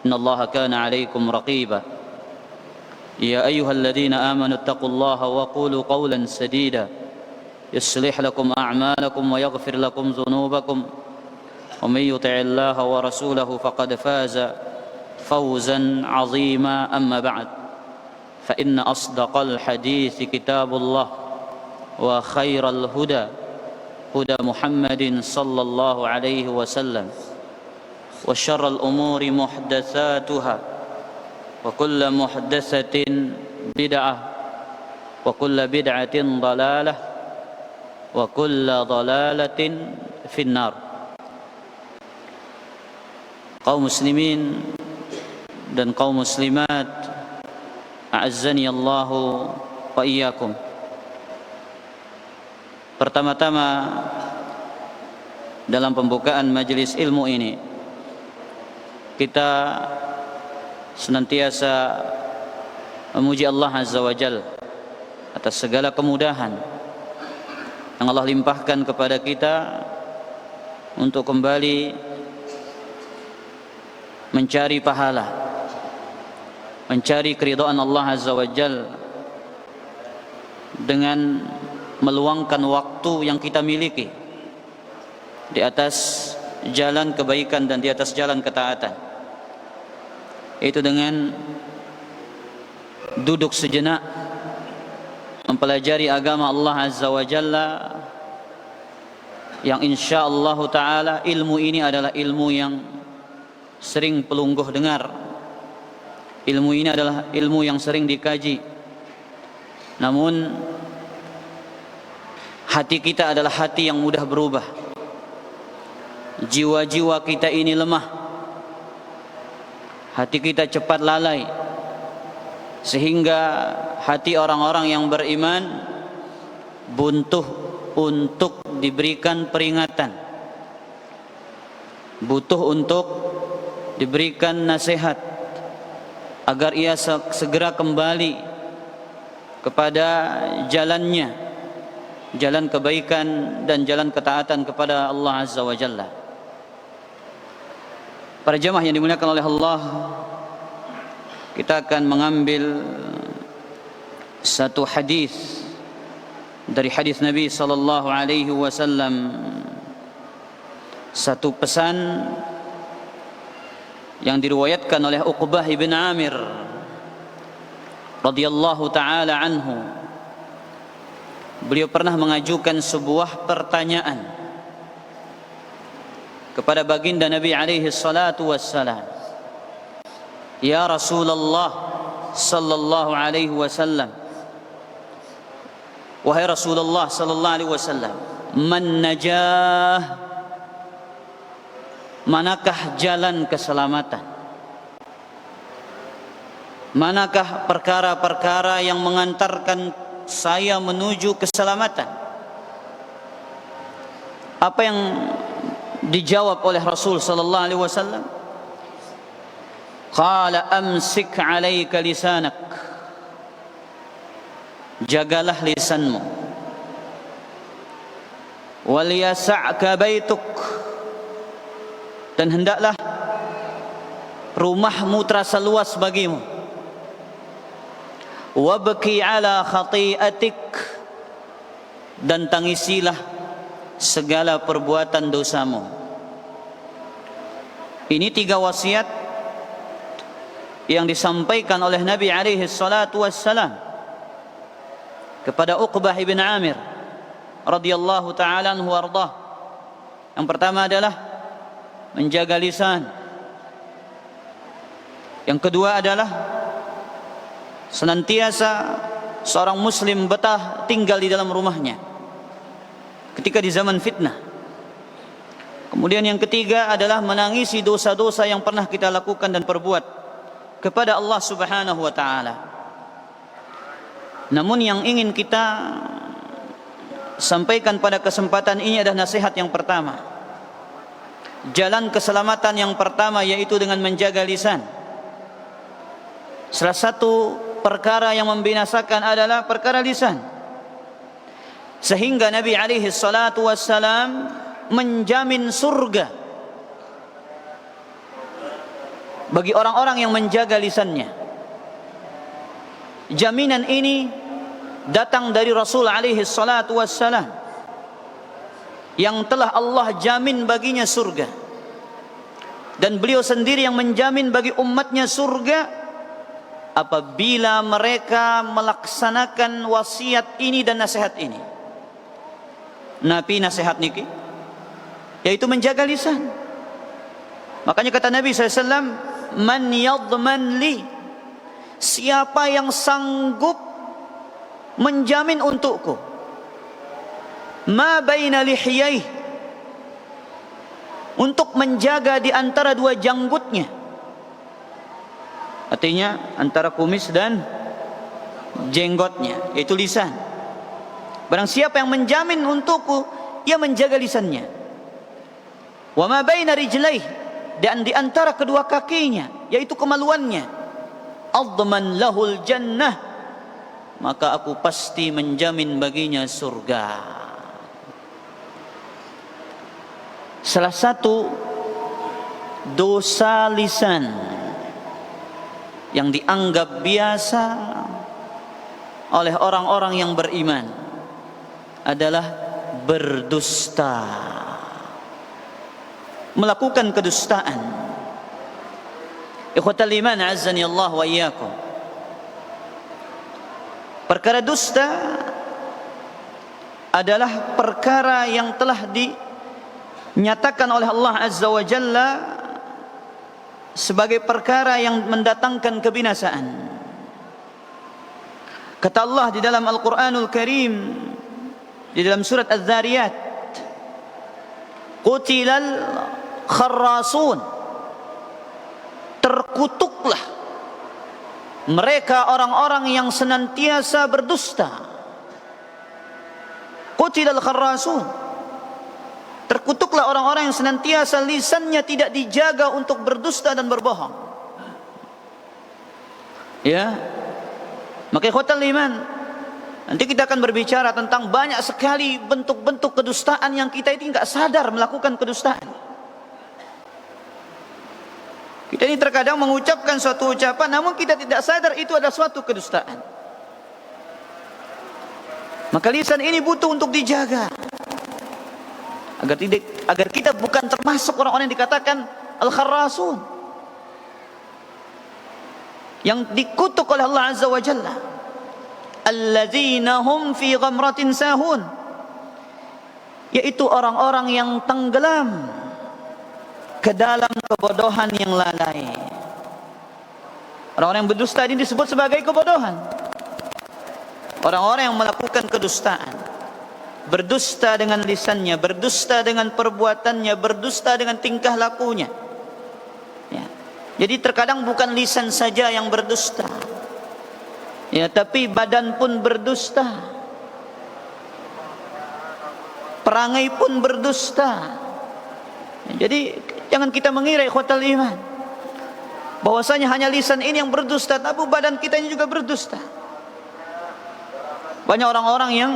إن الله كان عليكم رقيبا يا أيها الذين آمنوا اتقوا الله وقولوا قولا سديدا يصلح لكم أعمالكم ويغفر لكم ذنوبكم ومن يطع الله ورسوله فقد فاز فوزا عظيما أما بعد فإن أصدق الحديث كتاب الله وخير الهدى هدى محمد صلى الله عليه وسلم وشر الأمور محدثاتها وكل محدثة بدعة وكل بدعة ضلالة وكل ضلالة في النار. Kaum muslimin dan kaum muslimat, a'azzani Allahu wa iyyakum. Pertama-tama dalam pembukaan majelis ilmu ini, kita senantiasa memuji Allah Azza wa Jalla atas segala kemudahan yang Allah limpahkan kepada kita untuk kembali mencari pahala, mencari keridhaan Allah Azza wa Jalla dengan meluangkan waktu yang kita miliki di atas jalan kebaikan dan di atas jalan ketaatan, itu dengan duduk sejenak mempelajari agama Allah Azza wa Jalla, yang insyaallah ta'ala ilmu ini adalah ilmu yang sering pelungguh dengar. Ilmu ini adalah ilmu yang sering dikaji, namun hati kita adalah hati yang mudah berubah. Jiwa-jiwa kita ini lemah, hati kita cepat lalai, sehingga hati orang-orang yang beriman butuh untuk diberikan peringatan, butuh untuk diberikan nasihat agar ia segera kembali kepada jalannya, jalan kebaikan dan jalan ketaatan kepada Allah Azza wa Jalla. Para jemaah yang dimuliakan oleh Allah, kita akan mengambil satu hadis dari hadis Nabi sallallahu alaihi wasallam, satu pesan yang diriwayatkan oleh Uqbah bin Amir radhiyallahu taala anhu. Beliau pernah mengajukan sebuah pertanyaan kepada baginda Nabi alaihi salatu wassalam, ya Rasulullah sallallahu alaihi wasallam, wahai Rasulullah sallallahu alaihi wasallam, man najah, manakah jalan keselamatan? Manakah perkara-perkara yang mengantarkan saya menuju keselamatan? Apa yang dijawab oleh Rasul sallallahu alaihi wasallam? Qala amsik 'alaika lisanak, jagalah lisanmu, wal yas'aka baituk, dan hendaklah rumahmu terasa luas bagimu, wabki ala khati'atik, dan tangisilah segala perbuatan dosamu. Ini 3 wasiat yang disampaikan oleh Nabi alaihi salatu wassalam kepada Uqbah bin Amir radhiyallahu ta'ala anhu warḍah. Yang pertama adalah menjaga lisan. Yang kedua adalah senantiasa seorang muslim betah tinggal di dalam rumahnya ketika di zaman fitnah. Kemudian yang ketiga adalah menangisi dosa-dosa yang pernah kita lakukan dan perbuat kepada Allah Subhanahu wa taala. Namun yang ingin kita sampaikan pada kesempatan ini adalah nasihat yang pertama. Jalan keselamatan yang pertama yaitu dengan menjaga lisan. Salah satu perkara yang membinasakan adalah perkara lisan. Sehingga Nabi alaihi salatu wassalam menjamin surga bagi orang-orang yang menjaga lisannya. Jaminan ini datang dari Rasul alaihi salatu wassalam, yang telah Allah jamin baginya surga, dan beliau sendiri yang menjamin bagi umatnya surga apabila mereka melaksanakan wasiat ini dan nasihat ini. Nabi nasihat niki yaitu menjaga lisan. Makanya kata Nabi SAW, man yadman li, siapa yang sanggup menjamin untukku, ma baina lihyaih, untuk menjaga di antara dua janggutnya, artinya antara kumis dan jenggotnya, yaitu lisan. Barang siapa yang menjamin untukku, ia menjaga lisannya. Wa ma baina rijlaih, dan di antara kedua kakinya, yaitu kemaluannya, adman lahul jannah, maka aku pasti menjamin baginya surga. Salah satu dosa lisan yang dianggap biasa oleh orang-orang yang beriman adalah berdusta, melakukan kedustaan. Ikhwatal iman, azzani Allah wa iyyakum. Perkara dusta adalah perkara yang telah dinyatakan oleh Allah Azza wa Jalla sebagai perkara yang mendatangkan kebinasaan. Kata Allah di dalam Al-Quranul Karim, di dalam surat Az-Zariyat, Qutilal kharrasun, terkutuklah mereka orang-orang yang senantiasa berdusta. Qutilal kharrasun, terkutuklah orang-orang yang senantiasa lisannya tidak dijaga untuk berdusta dan berbohong. Ya, maka ikhwatal iman, nanti kita akan berbicara tentang banyak sekali bentuk-bentuk kedustaan yang kita ini enggak sadar melakukan kedustaan. Kita ini terkadang mengucapkan suatu ucapan namun kita tidak sadar itu adalah suatu kedustaan. Maka lisan ini butuh untuk dijaga agar kita bukan termasuk orang-orang yang dikatakan al-kharrasun, yang dikutuk oleh Allah Azza wa Jalla, alladzina hum fi ghamratin sahun, yaitu orang-orang yang tenggelam ke dalam kebodohan yang lalai. Orang-orang yang berdusta ini disebut sebagai kebodohan. Orang-orang yang melakukan kedustaan, berdusta dengan lisannya, berdusta dengan perbuatannya, berdusta dengan tingkah lakunya. Ya. Jadi terkadang bukan lisan saja yang berdusta, ya, tapi badan pun berdusta, perangai pun berdusta. Ya, jadi jangan kita mengira ikhwatal iman bahwasanya hanya lisan ini yang berdusta, tapi badan kita ini juga berdusta. Banyak orang-orang yang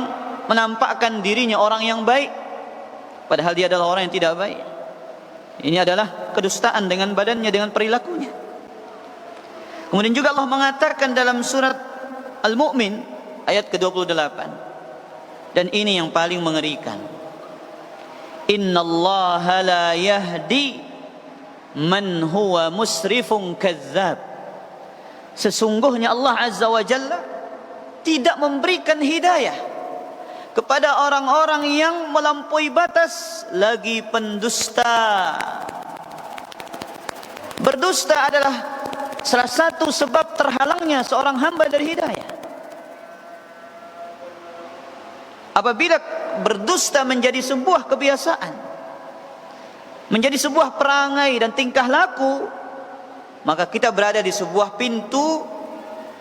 menampakkan dirinya orang yang baik padahal dia adalah orang yang tidak baik. Ini adalah kedustaan dengan badannya, dengan perilakunya. Kemudian juga Allah mengatakan dalam surat Al-Mu'min ayat ke-28, dan ini yang paling mengerikan, innallaha la yahdi man huwa musrifun kadzdzab, sesungguhnya Allah Azza wa Jalla tidak memberikan hidayah kepada orang-orang yang melampaui batas lagi pendusta. Berdusta adalah salah satu sebab terhalangnya seorang hamba dari hidayah. Apabila berdusta menjadi sebuah kebiasaan, menjadi sebuah perangai dan tingkah laku, maka kita berada di sebuah pintu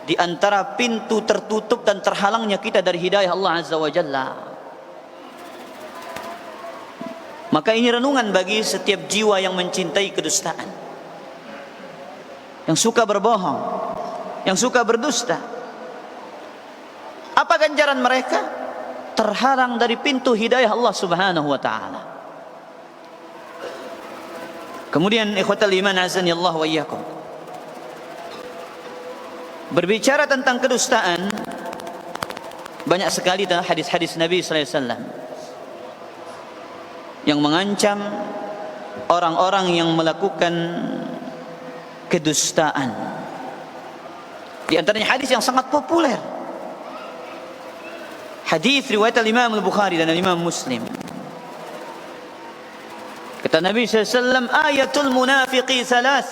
di antara pintu tertutup dan terhalangnya kita dari hidayah Allah Azza wa Jalla. Maka ini renungan bagi setiap jiwa yang mencintai kedustaan, yang suka berbohong, yang suka berdusta. Apa ganjaran mereka? Terhalang dari pintu hidayah Allah Subhanahu wa taala. Kemudian ikhwatal iman azani Allah wa iyyakum, Berbicara tentang kedustaan, banyak sekali hadis-hadis Nabi sallallahu alaihi wasallam yang mengancam orang-orang yang melakukan kedustaan. Di antaranya hadis yang sangat populer, hadis riwayat Imam Al-Bukhari dan Imam Muslim. Kata Nabi SAW, ayatul munafiqi salas,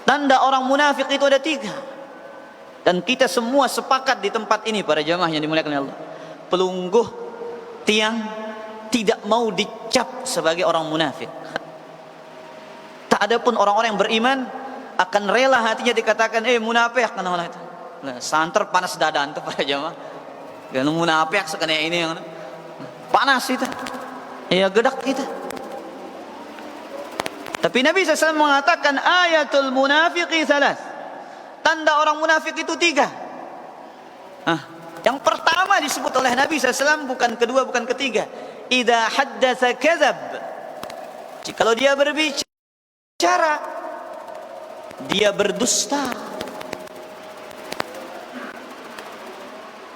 tanda orang munafik itu ada 3. Dan kita semua sepakat di tempat ini, para jamaah yang dimuliakan oleh Allah, pelungguh tiang tidak mau dicap sebagai orang munafik. Tak ada pun orang-orang yang beriman akan rela hatinya dikatakan munafik, karena orang itu santer panas dada itu, para jamaah. Kalau munafik sekena ini yang panas itu, ya gedak kita. Tapi Nabi SAW mengatakan ayatul munafiqi salas, tanda orang munafik itu 3. Yang pertama disebut oleh Nabi SAW, bukan kedua, bukan ketiga. Idza haddatsa kadzab, jikalau dia berbicara dia berdusta.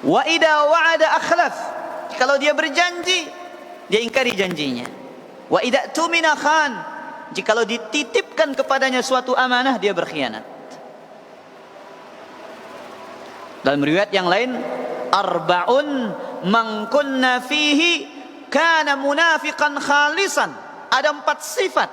Wa idza wa'ada akhlaf, kalau dia berjanji dia ingkari janjinya. Wa idza tumina khan, jikalau dititipkan kepadanya suatu amanah dia berkhianat. Dalam riwayat yang lain, arba'un man kunna fihi kana munafiqan khalisan. Ada 4 sifat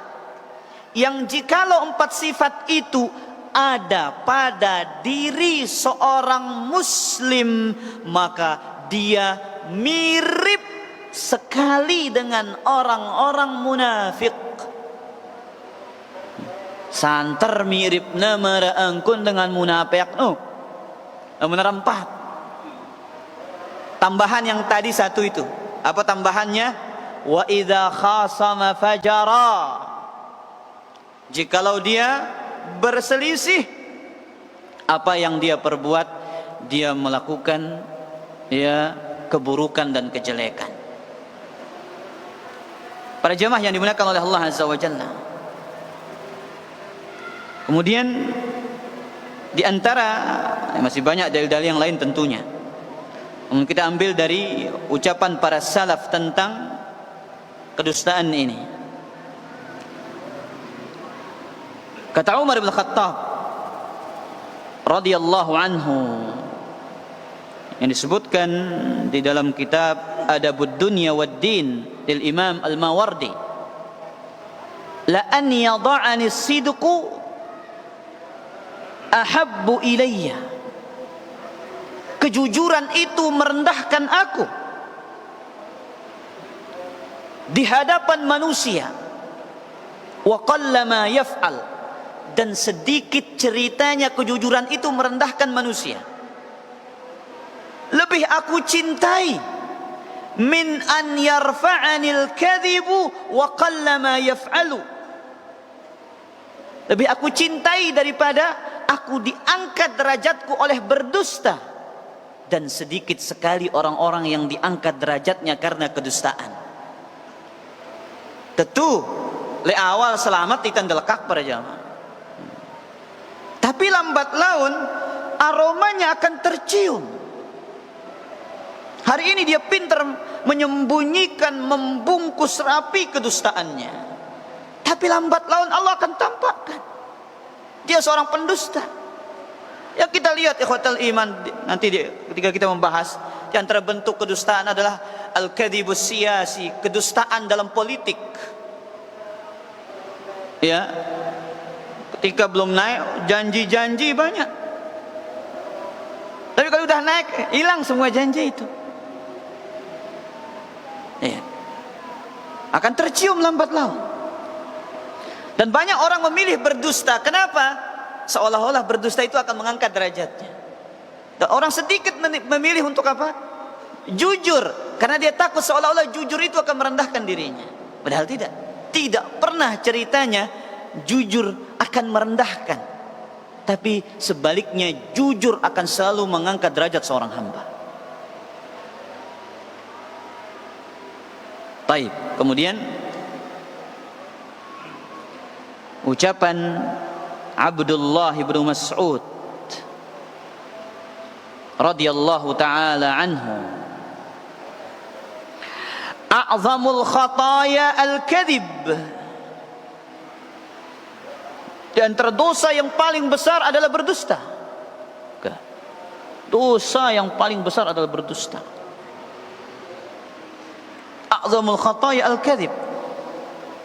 yang jikalau 4 sifat itu ada pada diri seorang muslim, maka dia mirip sekali dengan orang-orang munafik. Santer mirip nama angkun dengan munafik. Nomor 4. Tambahan yang tadi 1 itu. Apa tambahannya? Wa idza khasama fajara. Jikalau dia berselisih, apa yang dia perbuat, dia melakukan keburukan dan kejelekan. Para jemaah yang dimuliakan oleh Allah Azza wa Jalla. Kemudian di antara masih banyak dalil-dalil yang lain tentunya. Kita ambil dari ucapan para salaf tentang kedustaan ini. Kata Umar bin Khattab radhiyallahu anhu, yang disebutkan di dalam kitab Adabud Dunya wad Din lil Imam Al-Mawardi, la an yada'ani as-sidqu ahabbu ilayya, kejujuran itu merendahkan aku di hadapan manusia. Wa qallama yaf'al, dan sedikit ceritanya kejujuran itu merendahkan manusia. Lebih aku cintai min an yarfa'anil kadhibu wa qallama yaf'alu, lebih aku cintai daripada aku diangkat derajatku oleh berdusta, dan sedikit sekali orang-orang yang diangkat derajatnya karena kedustaan. Tentu le awal selamat ditandalekak para jamaah, tapi lambat laun aromanya akan tercium. Hari ini dia pintar menyembunyikan, membungkus rapi kedustaannya, tapi lambat laun Allah akan tampakkan dia seorang pendusta. Ya, kita lihat ikhwatal iman, nanti ketika kita membahas, di antara bentuk kedustaan adalah al-kadhibus siyasi, kedustaan dalam politik. Ya, ketika belum naik janji-janji banyak, tapi kalau udah naik hilang semua janji itu. Ya, akan tercium lambat laun. Dan banyak orang memilih berdusta. Kenapa? Seolah-olah berdusta itu akan mengangkat derajatnya. Dan orang sedikit memilih untuk apa? Jujur, karena dia takut seolah-olah jujur itu akan merendahkan dirinya. Padahal tidak. Tidak pernah ceritanya jujur akan merendahkan, tapi sebaliknya jujur akan selalu mengangkat derajat seorang hamba. Baik, kemudian ucapan Abdullah bin Mas'ud radhiyallahu taala anhu, a'zamul khataya al-kadhib, di antara dosa yang paling besar adalah berdusta. Dosa yang paling besar adalah berdusta. A'zamul khataya al-kadhib.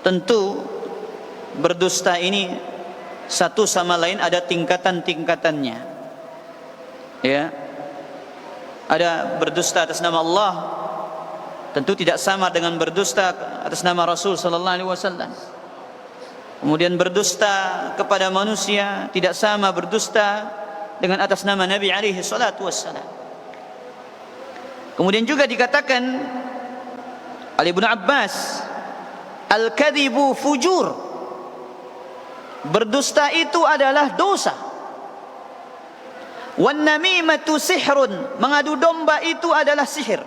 Tentu berdusta ini satu sama lain ada tingkatan-tingkatannya. Ya. Ada berdusta atas nama Allah, tentu tidak sama dengan berdusta atas nama Rasul sallallahu alaihi wasallam. Kemudian berdusta kepada manusia tidak sama berdusta dengan atas nama Nabi alaihi salatu wassalam. Kemudian juga dikatakan oleh Ibnu Abbas, al-kadzibu fujur. Berdusta itu adalah dosa. Wan namimatu sihrun. Mengadu domba itu adalah sihir.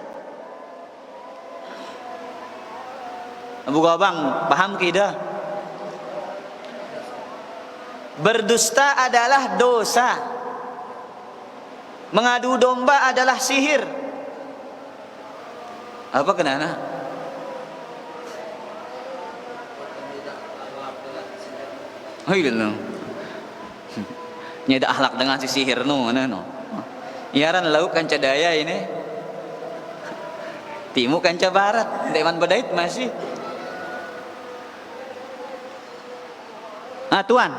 Abu Gabang, paham tidak? Berdusta adalah dosa. Mengadu domba adalah sihir. Apa kenana? Oh iya no. Nyeda akhlak dengan si sihir no, no. Iaran lauk kanca daya ini. Timu kanca barat, dewan badait masih. Tuan,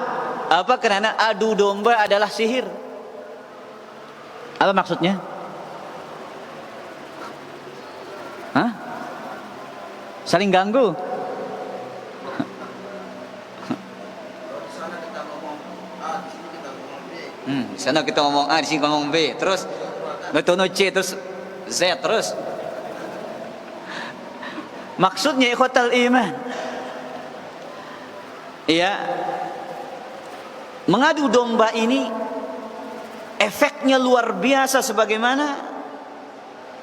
apa karena adu domba adalah sihir? Apa maksudnya? Hah? Saling ganggu? Di sana kita ngomong A, di sini ngomong B, terus betono C, terus Z, terus. Maksudnya ikhwatal iman, ya, mengadu domba ini efeknya luar biasa sebagaimana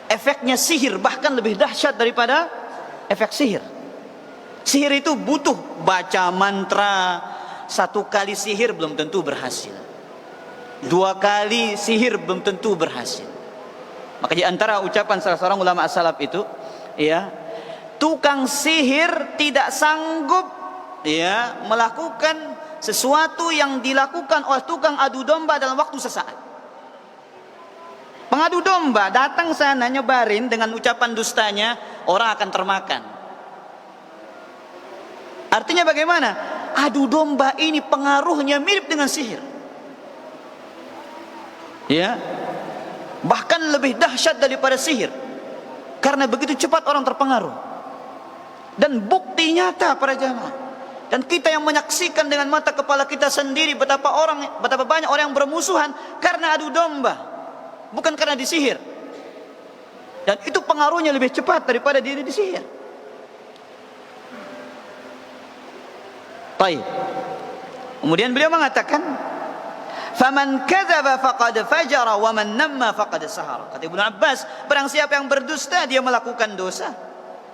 efeknya sihir, bahkan lebih dahsyat daripada efek sihir. Sihir itu butuh baca mantra, 1 kali sihir belum tentu berhasil, 2 kali sihir belum tentu berhasil. Maka di antara ucapan salah seorang ulama as-salaf itu, ya, tukang sihir tidak sanggup, ya, melakukan sesuatu yang dilakukan oleh tukang adu domba dalam waktu sesaat. Pengadu domba datang sana nyebarin dengan ucapan dustanya, orang akan termakan. Artinya bagaimana? Adu domba ini pengaruhnya mirip dengan sihir. Ya, bahkan lebih dahsyat daripada sihir, karena begitu cepat orang terpengaruh. Dan bukti nyata para jamaah, dan kita yang menyaksikan dengan mata kepala kita sendiri betapa banyak orang yang bermusuhan karena adu domba, bukan karena disihir. Dan itu pengaruhnya lebih cepat daripada diri disihir. Baik. Kemudian beliau mengatakan, "Faman kadzaba faqad fajara wa man namma faqad sahara." Kata Ibnu Abbas, barang siapa yang berdusta dia melakukan dosa,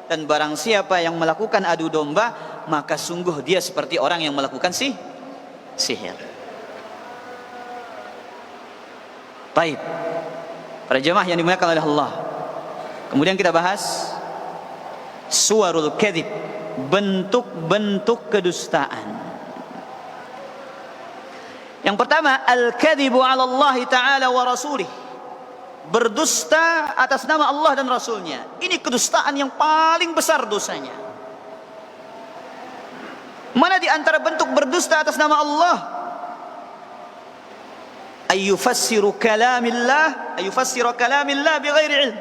dan barang siapa yang melakukan adu domba maka sungguh dia seperti orang yang melakukan sihir. Baik, para jemaah yang dimuliakan oleh Allah, kemudian kita bahas suwarul kadzib, bentuk-bentuk kedustaan. Yang pertama, al-kadzibu 'ala Allah Ta'ala wa rasulih. Berdusta atas nama Allah dan Rasulnya. Ini kedustaan yang paling besar dosanya. Mana di antara bentuk berdusta atas nama Allah? Ayyufassiru kalamillah bighairi ilm.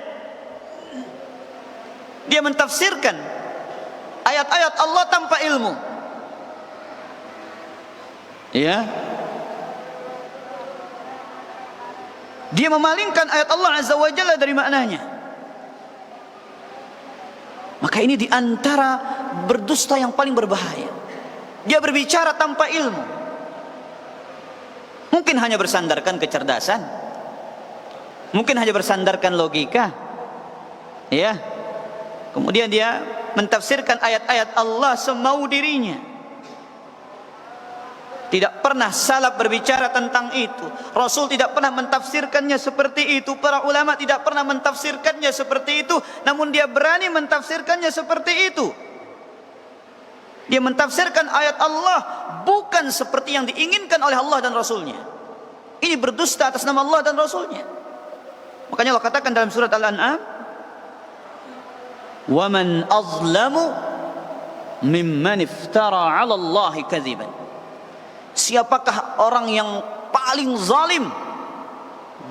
Dia mentafsirkan ayat-ayat Allah tanpa ilmu. Ya. Dia memalingkan ayat Allah Azza wa Jalla dari maknanya. Maka ini diantara berdusta yang paling berbahaya. Dia berbicara tanpa ilmu. Mungkin hanya bersandarkan kecerdasan, mungkin hanya bersandarkan logika, ya. Kemudian dia mentafsirkan ayat-ayat Allah semau dirinya. Tidak pernah salaf berbicara tentang itu. Rasul tidak pernah mentafsirkannya seperti itu. Para ulama tidak pernah mentafsirkannya seperti itu. Namun dia berani mentafsirkannya seperti itu. Dia mentafsirkan ayat Allah bukan seperti yang diinginkan oleh Allah dan Rasulnya. Ini berdusta atas nama Allah dan Rasulnya. Makanya Allah katakan dalam surat Al-An'am, وَمَنْ أَظْلَمُ مِمَّنِ افْتَرَى عَلَى اللَّهِ كَذِبًا. Siapakah orang yang paling zalim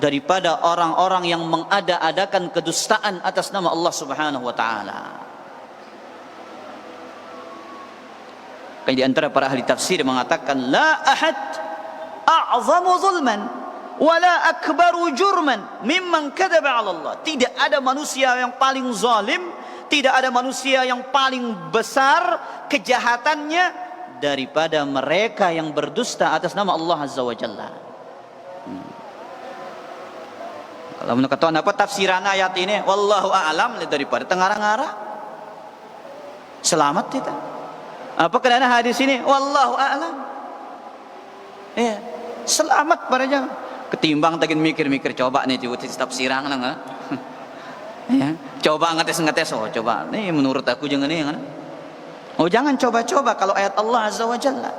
daripada orang-orang yang mengada-adakan kedustaan atas nama Allah Subhanahu wa taala? Kan di antara para ahli tafsir mengatakan la ahad a'zamu zulman wala akbaru jurman mimman kadzaba 'ala Allah. Tidak ada manusia yang paling zalim, tidak ada manusia yang paling besar kejahatannya daripada mereka yang berdusta atas nama Allah Azza wa Jalla. Kalau menurut kata apa tafsiran ayat ini, wallahu a'lam, daripada tengarang-arang selamat kita. Apa kerana hadis ini wallahu a'lam, ya selamat pada jangan ketimbang tagin mikir-mikir coba nih tiba tafsiran lah ya, coba ngetes oh coba nih menurut aku jangan nih kan. Oh jangan coba-coba kalau ayat Allah Azza wa Jalla.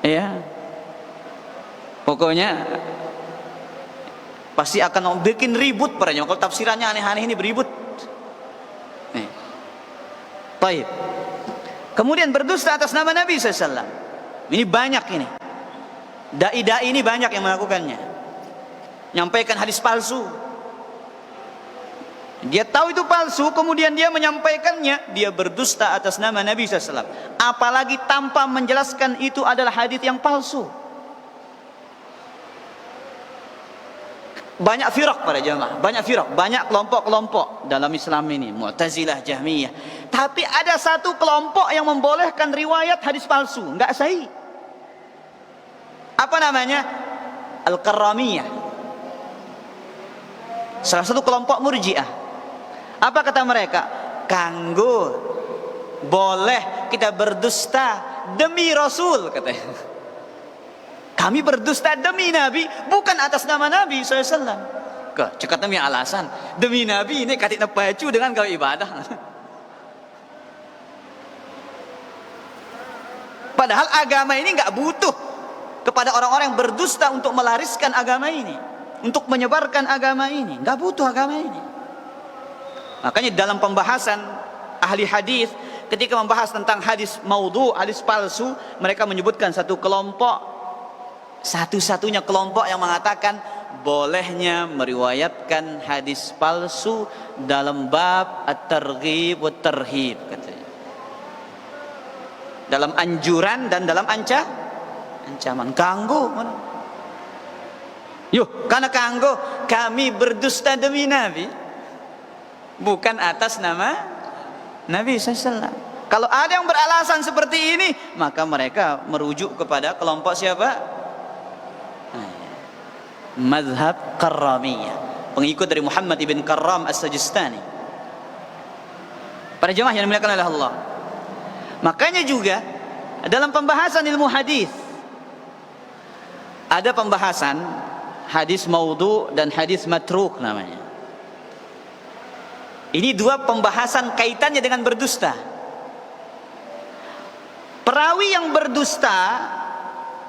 Ya. Pokoknya pasti akan bikin ribut padanya kalau tafsirannya aneh-aneh ini beribut. Nih. Baik. Kemudian berdusta atas nama Nabi SAW. Ini banyak ini. Dai-dai ini banyak yang melakukannya. Nyampaikan hadis palsu. Dia tahu itu palsu, kemudian dia menyampaikannya, dia berdusta atas nama Nabi SAW. Apalagi tanpa menjelaskan itu adalah hadis yang palsu. Banyak firaq pada jamaah, banyak kelompok-kelompok dalam Islam ini, Mu'tazilah, Jahmiyah. Tapi ada satu kelompok yang membolehkan riwayat hadis palsu, enggak sahih. Apa namanya? Al-Karramiyah. Salah satu kelompok Murji'ah. Apa kata mereka? Kanggo boleh kita berdusta demi Rasul, katanya. Kami berdusta demi Nabi, bukan atas nama Nabi SAW. Cekat demi alasan demi Nabi ini katik nepaju dengan kau ibadah. Padahal agama ini nggak butuh kepada orang-orang yang berdusta untuk melariskan agama ini, untuk menyebarkan agama ini. Nggak butuh agama ini. Makanya dalam pembahasan ahli hadis ketika membahas tentang hadis maudhu, hadis palsu, mereka menyebutkan satu kelompok, satu-satunya kelompok yang mengatakan bolehnya meriwayatkan hadis palsu dalam bab at-targhib wa tarhib, katanya. Dalam anjuran dan dalam ancaman. Kanggo mana? Yuk, karena kanggo kami berdusta demi Nabi, bukan atas nama Nabi SAW. Kalau ada yang beralasan seperti ini, maka mereka merujuk kepada kelompok siapa? Mazhab Karramiyah, pengikut dari Muhammad ibn Karram as-Sajistani. Para jemaah yang dimuliakan oleh Allah, makanya juga dalam pembahasan ilmu hadis ada pembahasan hadis maudhu dan hadis matruk namanya. Ini dua pembahasan kaitannya dengan berdusta. Perawi yang berdusta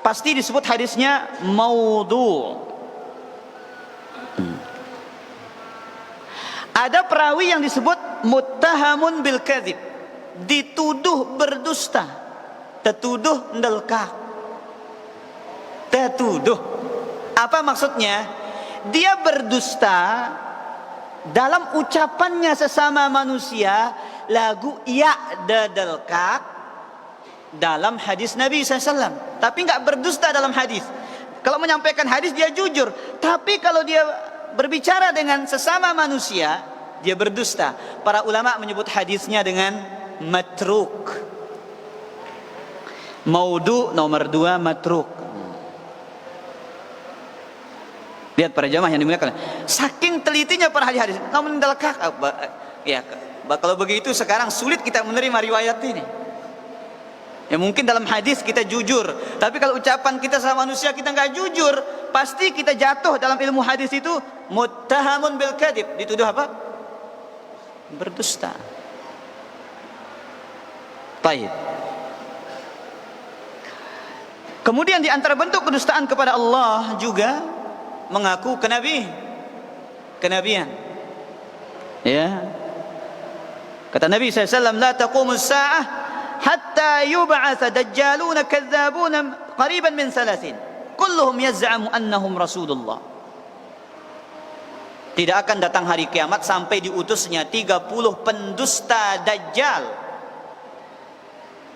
pasti disebut hadisnya maudhu. Ada perawi yang disebut muttahamun bil kadzib, dituduh berdusta, tertuduh ndelka. Tertuduh. Apa maksudnya? Dia berdusta dalam ucapannya sesama manusia, lagu ya dadalkak dalam hadis Nabi SAW, tapi nggak berdusta dalam hadis. Kalau menyampaikan hadis dia jujur, tapi kalau dia berbicara dengan sesama manusia dia berdusta. Para ulama menyebut hadisnya dengan matruk. Maudhu nomor 2 matruk. Lihat para jamaah yang dimuliakan. Saking telitinya para ahli hadis. Namun dalkak, ya, kalau begitu sekarang sulit kita menerima riwayat ini. Ya mungkin dalam hadis kita jujur, tapi kalau ucapan kita sama manusia kita nggak jujur, pasti kita jatuh dalam ilmu hadis itu muttahamun bil kadhib, dituduh apa? Berdusta. Baik. Kemudian di antara bentuk kedustaan kepada Allah juga mengaku kenabian. Ya. Kata Nabi SAW, la taqumus sa'ah hatta yub'atsa dajjaluna kadzdzabuna qariban min 30 kulluhum yaz'amu annahum rasulullah. Tidak akan datang hari kiamat sampai diutusnya 30 pendusta dajjal.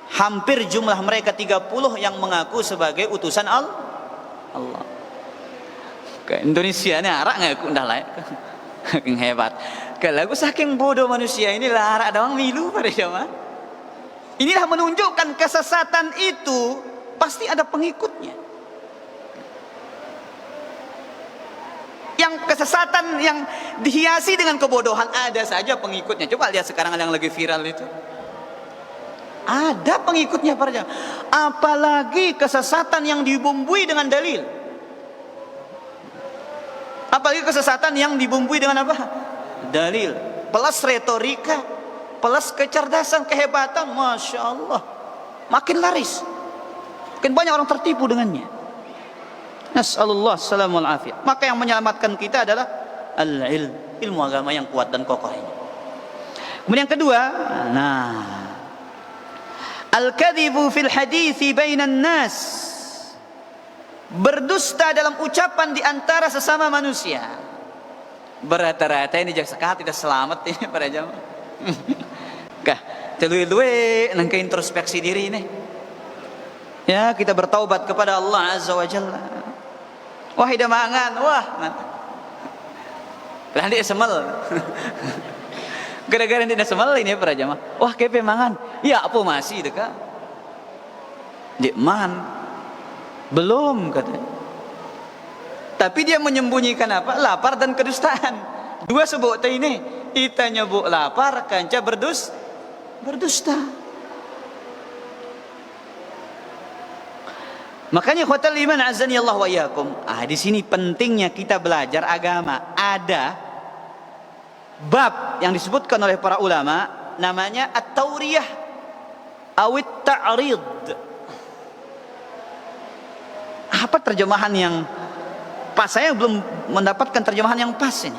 Hampir jumlah mereka 30 yang mengaku sebagai utusan Allah. Ke Indonesia ini arak ngaku ndah layak. Saking hebat. Kalau aku saking bodoh manusia ini larak doang milu pada jamaah. Inilah menunjukkan kesesatan itu pasti ada pengikutnya. Yang kesesatan yang dihiasi dengan kebodohan ada saja pengikutnya. Coba lihat sekarang yang lagi viral itu. Ada pengikutnya para jamaah. Apalagi kesesatan yang dibumbui dengan dalil. Apalagi kesesatan yang dibumbui dengan apa? Dalil. Plus retorika, plus kecerdasan, kehebatan, masya Allah. Makin laris. Makin banyak orang tertipu dengannya. Nas'alullah salamul afiyah. Maka yang menyelamatkan kita adalah al-ilm, ilmu agama yang kuat dan kokoh ini. Kemudian yang kedua, al-kadhibu fil hadithi bainan nas. Berdusta dalam ucapan di antara sesama manusia. Berata-rata ini jaksa tidak selamat ini para jamaah. Kah, telui-lui nangka introspeksi diri ini. Ya, kita bertaubat kepada Allah Azza wa Jalla. Wah, ida mangan, wah. Lah dia semel. Gara-gara dia semel ini para jamaah. Wah, kepe mangan. Ya, apa masih dekat? Dik man. Belum katanya. Tapi dia menyembunyikan apa? Lapar dan kedustaan. Dua sebut ini. Ita nyebut lapar, kanca berdusta. Makanya khawatir iman azani Allah wa iyyakum. Di sini pentingnya kita belajar agama. Ada bab yang disebutkan oleh para ulama namanya at-tauriyah awit ta'rid. Apa terjemahan yang pas? Saya belum mendapatkan terjemahan yang pas ini.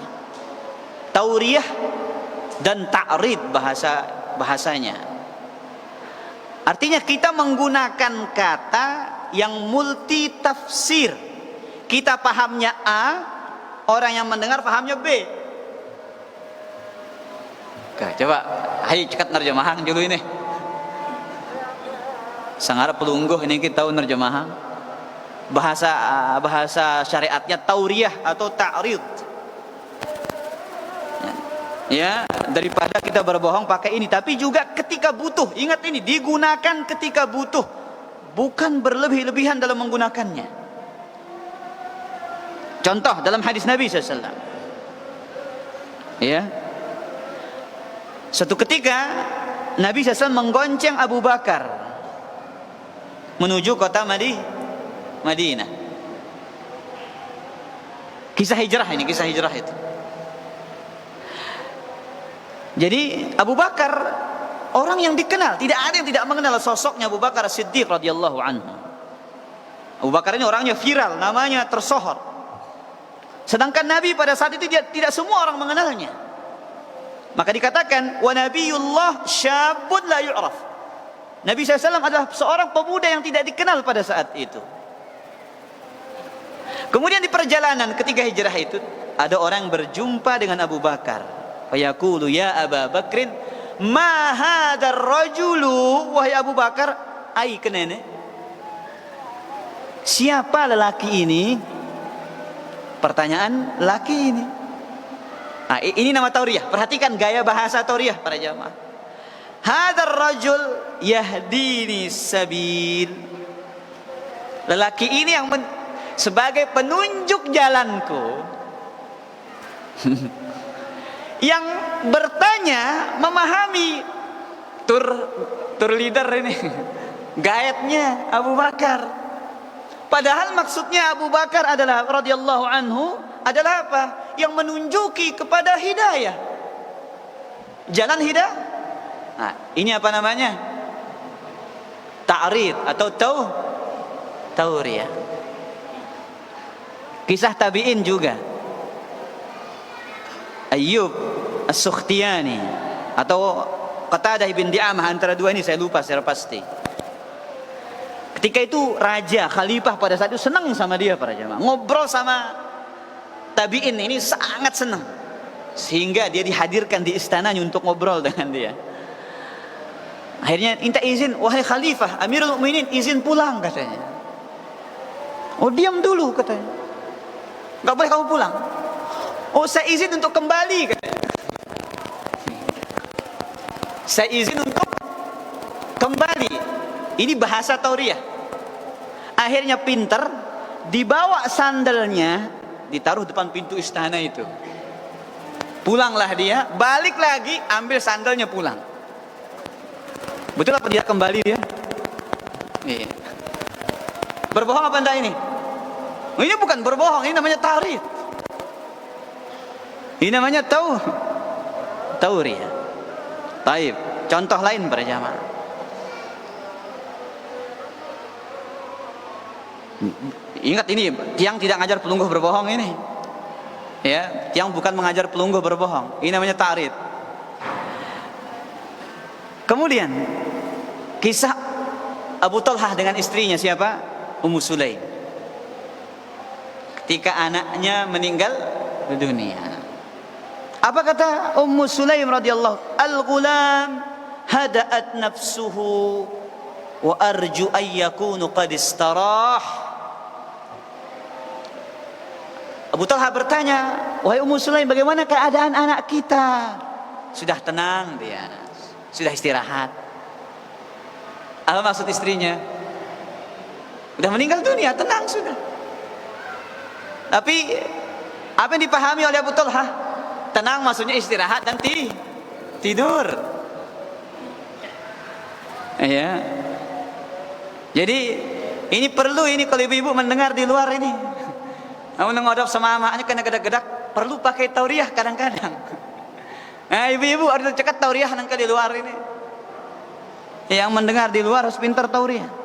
Tauriyah dan ta'rid bahasanya. Artinya kita menggunakan kata yang multi tafsir. Kita pahamnya A, orang yang mendengar pahamnya B. Oke, coba ayo cekat nerjemahan dulu ini. Sangat pelungguh ini kita tahu nerjemahan. Bahasa syariatnya tauriyah atau ta'rid. Ya, daripada kita berbohong pakai ini, tapi juga ketika butuh. Ingat ini digunakan ketika butuh, bukan berlebih-lebihan dalam menggunakannya. Contoh dalam hadis Nabi SAW. Ya, suatu ketika Nabi SAW menggonceng Abu Bakar menuju kota Madinah. Kisah hijrah ini, kisah hijrah itu. Jadi Abu Bakar orang yang dikenal, tidak ada yang tidak mengenal sosoknya Abu Bakar Siddiq radhiyallahu anhu. Abu Bakar ini orangnya viral, namanya tersohor. Sedangkan Nabi pada saat itu tidak semua orang mengenalnya. Maka dikatakan wa nabiyullah syabun la yu'raf. Nabi SAW adalah seorang pemuda yang tidak dikenal pada saat itu. Kemudian di perjalanan ketika hijrah itu ada orang berjumpa dengan Abu Bakar. Fayaqulu ya Aba Bakrin ma hadzal rajulu, wahai Abu Bakar, ai kenene. Siapa lelaki ini? Pertanyaan laki ini. Ini nama tauriyah. Perhatikan gaya bahasa tauriyah para jamaah. Hadzal rajul yahdini sabil. Lelaki ini yang sebagai penunjuk jalanku. Yang bertanya memahami tur leader ini. gaetnya Abu Bakar. Padahal maksudnya Abu Bakar adalah radhiyallahu anhu adalah apa? Yang menunjuki kepada hidayah. Jalan hidayah. Nah, ini apa namanya? Ta'rid atau tauriyah. Kisah tabi'in juga. Ayyub As-Sukhtiyani atau Qatadah bin Di'amah, antara dua ini saya lupa secara pasti. Ketika itu raja, khalifah pada saat itu senang sama dia para jamaah. Ngobrol sama tabi'in ini sangat senang. Sehingga dia dihadirkan di istananya untuk ngobrol dengan dia. Akhirnya minta izin, wahai khalifah, Amirul Mukminin, izin pulang katanya. Oh, diam dulu katanya. Enggak boleh kamu pulang. Oh, saya izin untuk kembali katanya. Saya izin untuk kembali. Ini bahasa tauriyah. Akhirnya pinter, dibawa sandalnya, ditaruh depan pintu istana itu. Pulanglah dia, balik lagi, ambil sandalnya pulang. Betul apa dia kembali dia? Iya. Berbohong apa enggak ini? Ini bukan berbohong, ini namanya tarid. Ini namanya tauriyah. Taib. Contoh lain para jamaah. Ingat ini, tiang tidak ngajar pelungguh berbohong ini. Ya, tiang bukan mengajar pelungguh berbohong. Ini namanya tarid. Kemudian kisah Abu Talhah dengan istrinya siapa? Ummu Sulaim. Ketika anaknya meninggal dunia. Apa kata Ummu Sulaim radhiyallahu? Al-ghulam hada'at nafsuhu wa arju an yakunu qad istarah. Abu Talha bertanya, wahai Ummu Sulaim, bagaimana keadaan anak kita? Sudah tenang dia, sudah istirahat. Apa maksud istrinya? Sudah meninggal dunia, tenang sudah. Tapi apa yang dipahami oleh Abu Talha? Tenang maksudnya istirahat dan tidur. Ya. Jadi ini perlu, ini kalau ibu-ibu mendengar di luar ini, mau ngodop sama amaknya kena gedak-gedak, perlu pakai tauriyah kadang-kadang. Nah, ibu-ibu harus cekat tauriyah nangka di luar ini. Yang mendengar di luar harus pintar tauriyah.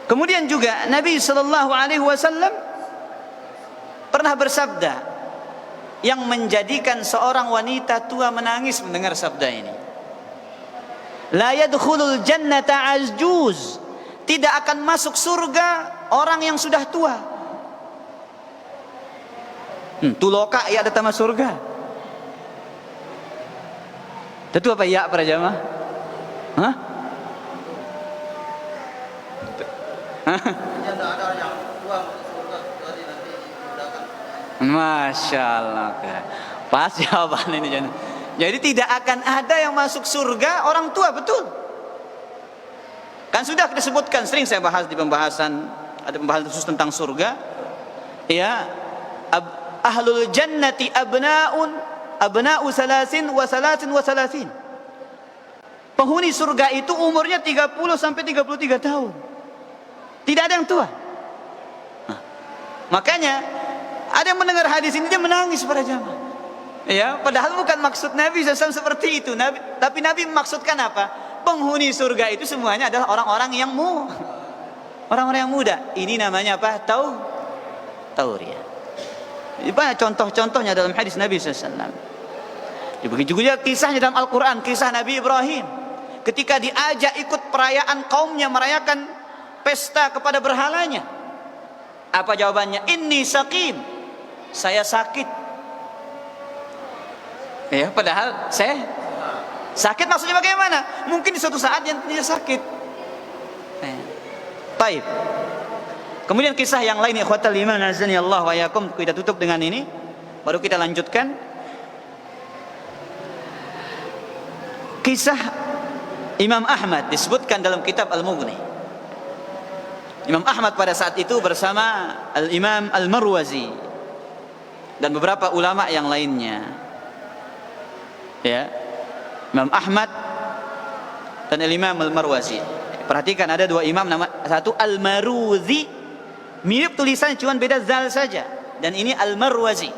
Kemudian juga Nabi sallallahu alaihi wasallam pernah bersabda yang menjadikan seorang wanita tua menangis mendengar sabda ini. La yadkhulul jannata ajuz. Tidak akan masuk surga orang yang sudah tua. Tuloka ya datang masuk surga. Tentu apa ya para jamaah? Hah? Masya Allah. Pas jawaban ini. Jadi tidak akan ada yang masuk surga orang tua, betul. Kan sudah kita sebutkan, sering saya bahas di pembahasan, ada pembahasan khusus tentang surga. Ya, ahlul jannati abna'u salasin wa salasin wa salasin. Penghuni surga itu umurnya 30 sampai 33 tahun. Tidak ada yang tua. Nah, makanya ada yang mendengar hadis ini dia menangis para jamaah. Ya, padahal bukan maksud Nabi SAW seperti itu. Tapi Nabi memaksudkan apa? Penghuni surga itu semuanya adalah orang-orang yang orang-orang yang muda. Ini namanya apa? Tauriyah. Ini banyak contoh-contohnya dalam hadis Nabi SAW. Begitu juga kisahnya dalam Al-Quran, kisah Nabi Ibrahim. Ketika diajak ikut perayaan kaumnya merayakan pesta kepada berhalanya. Apa jawabannya? Inni saqim. Saya sakit. Ya, padahal saya sakit maksudnya bagaimana? Mungkin di suatu saat dia sakit. Baik. Kemudian kisah yang lain, ikhwatal iman azani Allah wa yakum, kita tutup dengan ini, baru kita lanjutkan. Kisah Imam Ahmad disebutkan dalam kitab Al-Mughni. Imam Ahmad pada saat itu bersama Al-Imam Al-Marwazi dan beberapa ulama yang lainnya. Ya, Imam Ahmad dan Al-Imam Al-Marwazi. Perhatikan ada dua imam, nama satu Al-Maruzi, mirip tulisannya cuma beda zal saja, dan ini Al-Marwazi.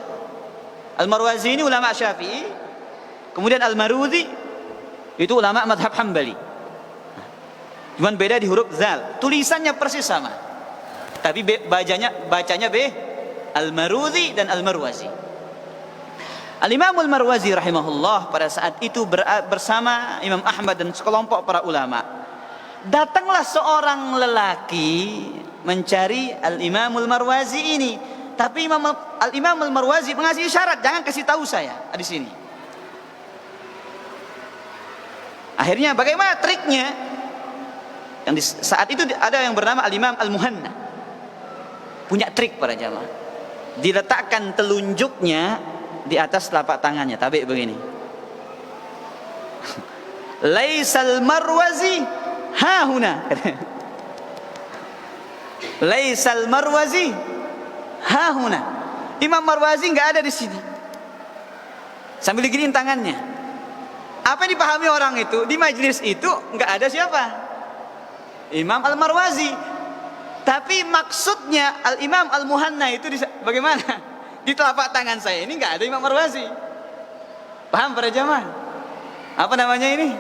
Al-Marwazi ini ulama Syafi'i, kemudian Al-Maruzi itu ulama madhab Hambali. Cuma beda di huruf zal, tulisannya persis sama, tapi bacanya B, Al-Maruzi dan Al-Marwazi. Al-Imam Al-Marwazi rahimahullah pada saat itu bersama Imam Ahmad dan sekelompok para ulama. Datanglah seorang lelaki mencari Al-Imam Al-Marwazi ini, tapi Al-Imam Al-Marwazi mengasih syarat, jangan kasih tahu saya di sini. Akhirnya bagaimana triknya? Yang saat itu ada yang bernama Al-Imam Al-Muhanna, punya trik para jamaah. Diletakkan telunjuknya di atas telapak tangannya, tabi begini. Laisal Marwazi ha huna. Laisal Marwazi ha huna. Imam Marwazi enggak ada di sini. Sambil diginiin tangannya. Apa yang dipahami orang itu? Di majelis itu enggak ada siapa? Imam Al-Marwazi. Tapi maksudnya Al-Imam Al-Muhanna itu bagaimana? Di telapak tangan saya ini enggak ada Imam Marwazi. Paham para jamaah? Apa namanya ini?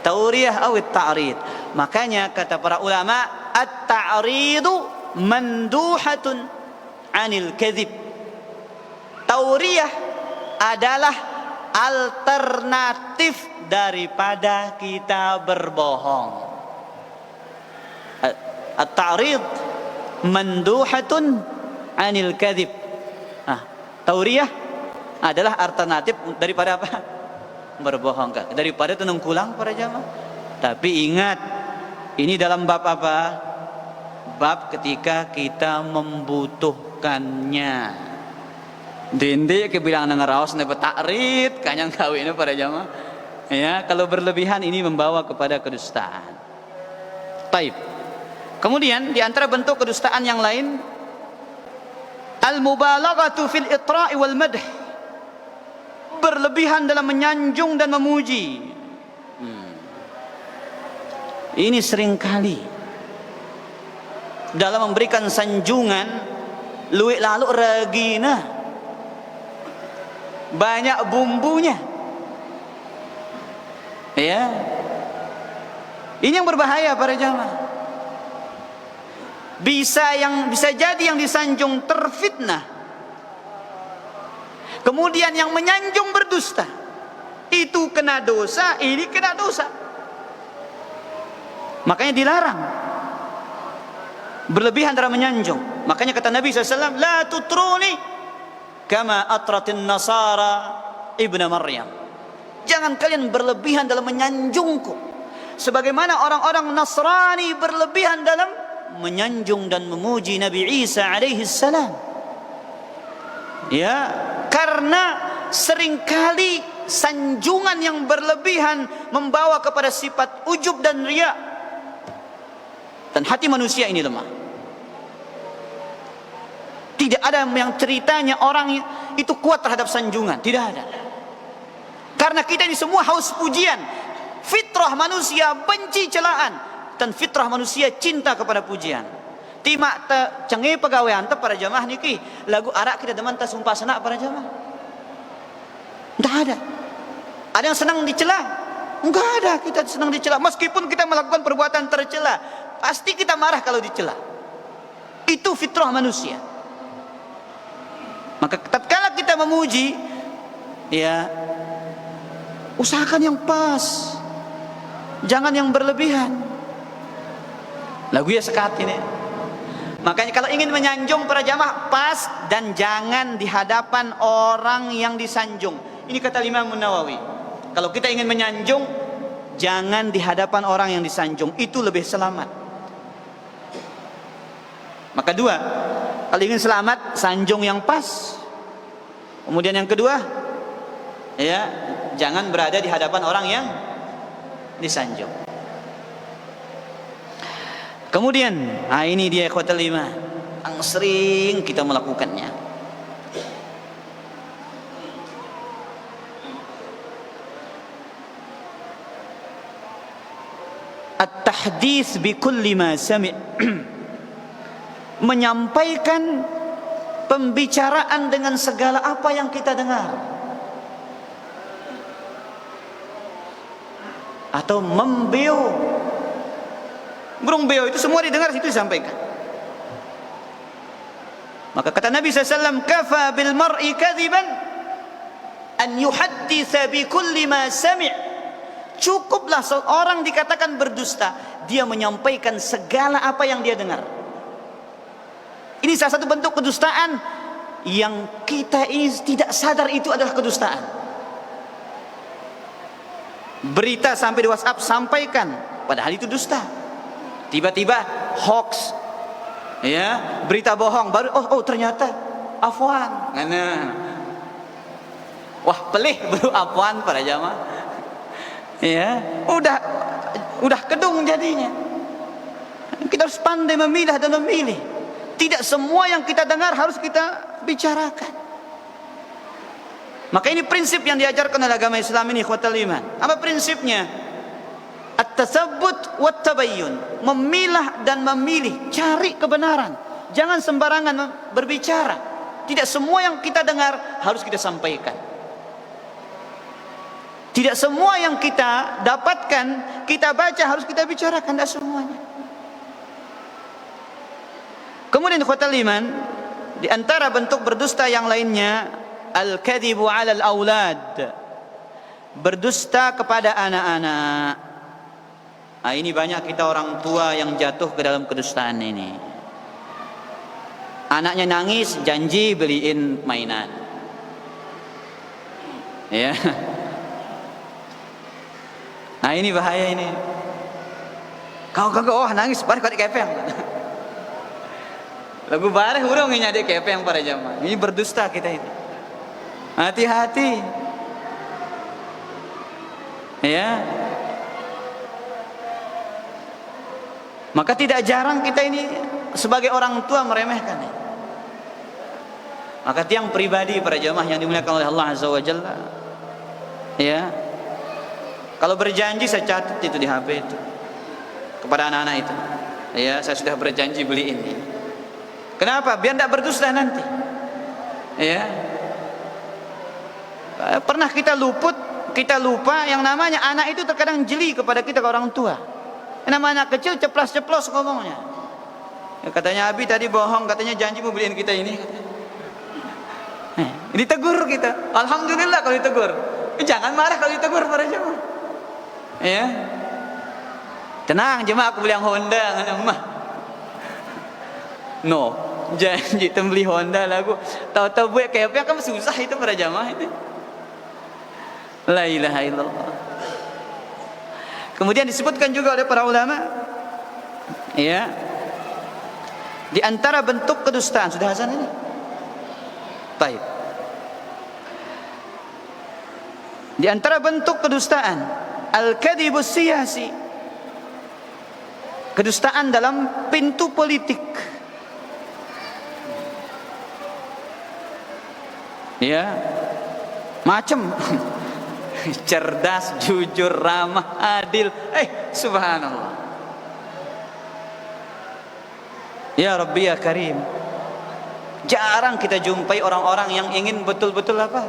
Tauriyah atau ta'rid. Makanya kata para ulama, at-ta'ridu manduhatun 'anil kadhib. Tauriyah adalah alternatif daripada kita berbohong. At-ta'rid manduhatun 'anil kadhib. Tauriyah adalah alternatif daripada apa? Berbohong, daripada tenungkulang para jamaah. Tapi ingat, ini dalam bab apa? Bab ketika kita membutuhkannya. Dindi kebilang ngeraos dapat takrid kanyang kawinnya para jamaah. Ya, kalau berlebihan ini membawa kepada kedustaan. Taib. Kemudian di antara bentuk kedustaan yang lain, al-mubalaghatu fil itra'i wal madh. Berlebihan dalam menyanjung dan memuji. Ini seringkali dalam memberikan sanjungan luwih lalu regina, banyak bumbunya. Ya, ini yang berbahaya para jamaah. Bisa jadi yang disanjung terfitnah. Kemudian yang menyanjung berdusta, itu kena dosa, ini kena dosa. Makanya dilarang berlebihan dalam menyanjung. Makanya kata Nabi SAW, la tutruni kama atratin nasara ibnu Maryam. Jangan kalian berlebihan dalam menyanjungku, sebagaimana orang-orang Nasrani berlebihan dalam menyanjung dan memuji Nabi Isa alaihi salam. Ya, karena seringkali sanjungan yang berlebihan membawa kepada sifat ujub dan riya, dan hati manusia ini lemah. Tidak ada yang ceritanya orang itu kuat terhadap sanjungan, tidak ada. Karena kita ini semua haus pujian. Fitrah manusia benci celaan, dan fitrah manusia cinta kepada pujian. Timak cengi pegawaian para jamaah niki lagu arak kita deman ta sumpah senak para jamaah. Enggak ada. Ada yang senang dicela? Enggak ada, kita senang dicela. Meskipun kita melakukan perbuatan tercela, pasti kita marah kalau dicela. Itu fitrah manusia. Maka tatkala kita memuji, ya usahakan yang pas. Jangan yang berlebihan. Lagu ya sekat ini. Makanya kalau ingin menyanjung para jamaah, pas dan jangan di hadapan orang yang disanjung. Ini kata Imam Nawawi. Kalau kita ingin menyanjung, jangan di hadapan orang yang disanjung, itu lebih selamat. Maka dua, kalau ingin selamat, sanjung yang pas. Kemudian yang kedua, ya jangan berada di hadapan orang yang disanjung. Kemudian, ini dia ikhwatal iman yang sering kita melakukannya. at-tahdits bi kulli ma sami'. Menyampaikan pembicaraan dengan segala apa yang kita dengar. Atau membeo. Burung beo itu semua didengar, situ disampaikan. Maka kata Nabi SAW, kafa bil mar'i kadhiban an yuhadditha bi kulli ma sami'. Cukuplah seorang dikatakan berdusta, dia menyampaikan segala apa yang dia dengar. Ini salah satu bentuk kedustaan yang kita ini tidak sadar itu adalah kedustaan. Berita sampai di WhatsApp sampaikan, padahal itu dusta. Tiba-tiba hoax, ya, berita bohong, baru oh ternyata afwan. Nah. Wah, pelih baru afwan para jamaah. Ya, udah kedung jadinya. Kita harus pandai memilah dan memilih. Tidak semua yang kita dengar harus kita bicarakan. Maka ini prinsip yang diajarkan oleh agama Islam ini, ikhwatal iman. Apa prinsipnya? At-tatsabbut wat-tabayyun. Memilah dan memilih, cari kebenaran. Jangan sembarangan berbicara. Tidak semua yang kita dengar harus kita sampaikan. Tidak semua yang kita dapatkan, kita baca harus kita bicarakan, tidak semuanya. Kemudian ikhwatal iman, di antara bentuk berdusta yang lainnya, al-kadhibu 'alal aulad. Berdusta kepada anak-anak. Nah, ini banyak kita orang tua yang jatuh ke dalam kedustaan ini. Anaknya nangis, janji beliin mainan. Ya. Nah, ini bahaya ini. Kau nangis, balik kau di kepeng. Lagu bareh urang nyade kepeng para jamaah. Ini berdusta kita itu. Hati-hati. Ya. Maka tidak jarang kita ini sebagai orang tua meremehkan. Maka tiang pribadi para jamaah yang dimuliakan oleh Allah Azza wa Jalla. Ya. Kalau berjanji saya catat itu di HP itu. Kepada anak-anak itu. Ya, saya sudah berjanji beli ini. Kenapa? Biar tidak berdusta nanti. Ya. Pernah kita lupa yang namanya anak itu terkadang jeli kepada kita ke orang tua. Yang namanya anak kecil ceplas-ceplos ngomongnya. Ya, katanya Abi tadi bohong, katanya janji mau beliin kita ini. Ditegur kita. Alhamdulillah kalau ditegur. Jangan marah kalau ditegur para jemaah. Ya. Tenang jemaah, aku beli yang Honda ngana mah. No, janji beli Honda lagu. Tahu-tahu buat kayaknya kan susah itu para jamaah itu. La ilaha illallah. Kemudian disebutkan juga oleh para ulama, ya, di antara bentuk kedustaan, sudah Hasan ini? Baik. Di antara bentuk kedustaan, al-kadhibus siyasi. Kedustaan dalam pintu politik. Ya, macam cerdas, jujur, ramah, adil. Subhanallah. Ya Rabbi ya Karim. Jarang kita jumpai orang-orang yang ingin betul-betul apa?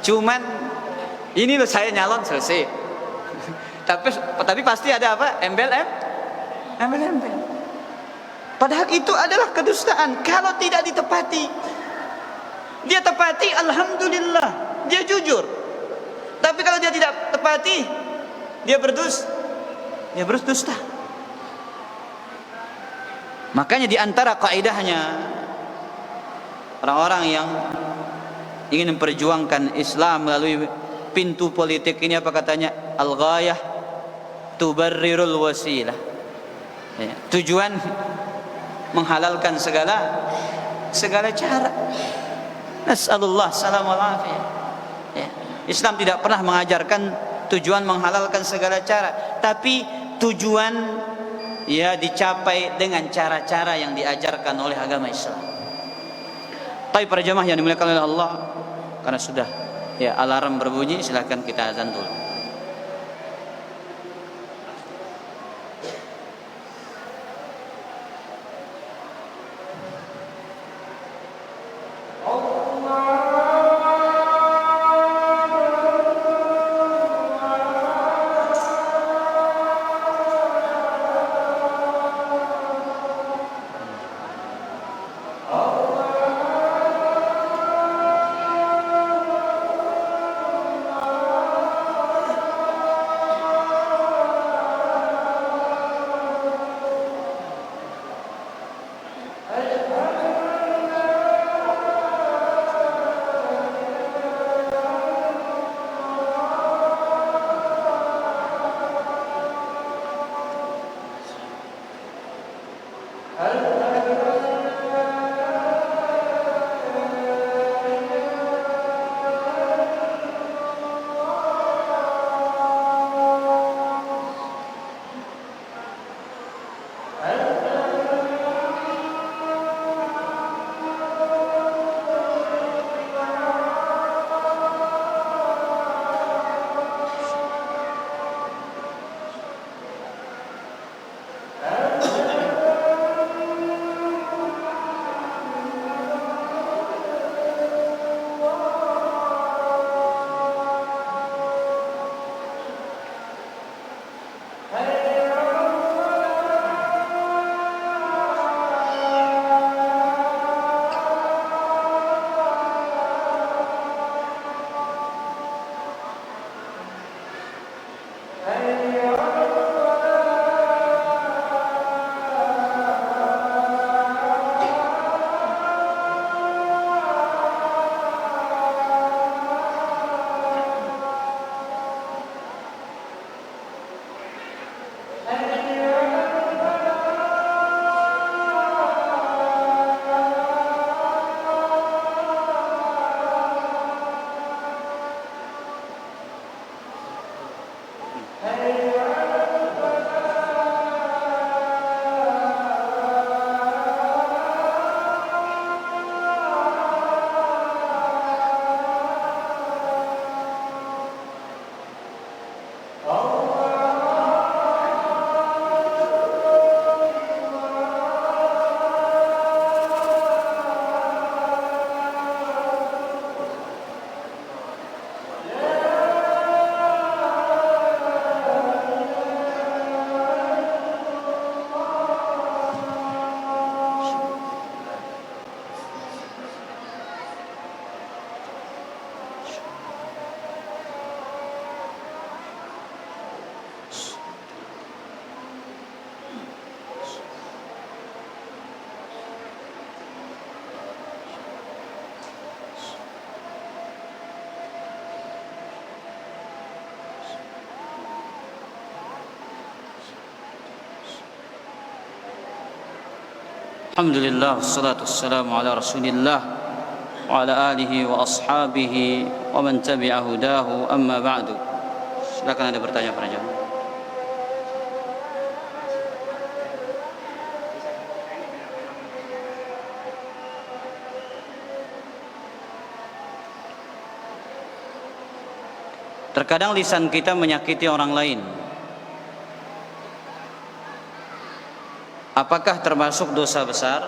Cuman ini loh saya nyalon selesai. tapi pasti ada apa? Embel-embel. Padahal itu adalah kedustaan kalau tidak ditepati. Dia tepati, alhamdulillah, dia jujur. Tapi kalau dia tidak tepati, dia berdusta. Makanya di antara kaidahnya orang-orang yang ingin memperjuangkan Islam melalui pintu politik ini apa katanya? Al-ghayah tubarrirul wasilah. Ya, tujuan menghalalkan segala cara. Nas'alullah salam wal afiyah. Ya. Islam tidak pernah mengajarkan tujuan menghalalkan segala cara, tapi tujuan ya dicapai dengan cara-cara yang diajarkan oleh agama Islam. Tapi para jamaah yang dimuliakan oleh Allah, karena sudah ya alarm berbunyi, silakan kita azan dulu. Alhamdulillah, wassalatu wassalamu ala Rasulillah wa ala alihi wa ashabihi wa man tabi'a hudahu, amma ba'du. Silakan ada bertanya para jamaah. Terkadang lisan kita menyakiti orang lain. Apakah termasuk dosa besar?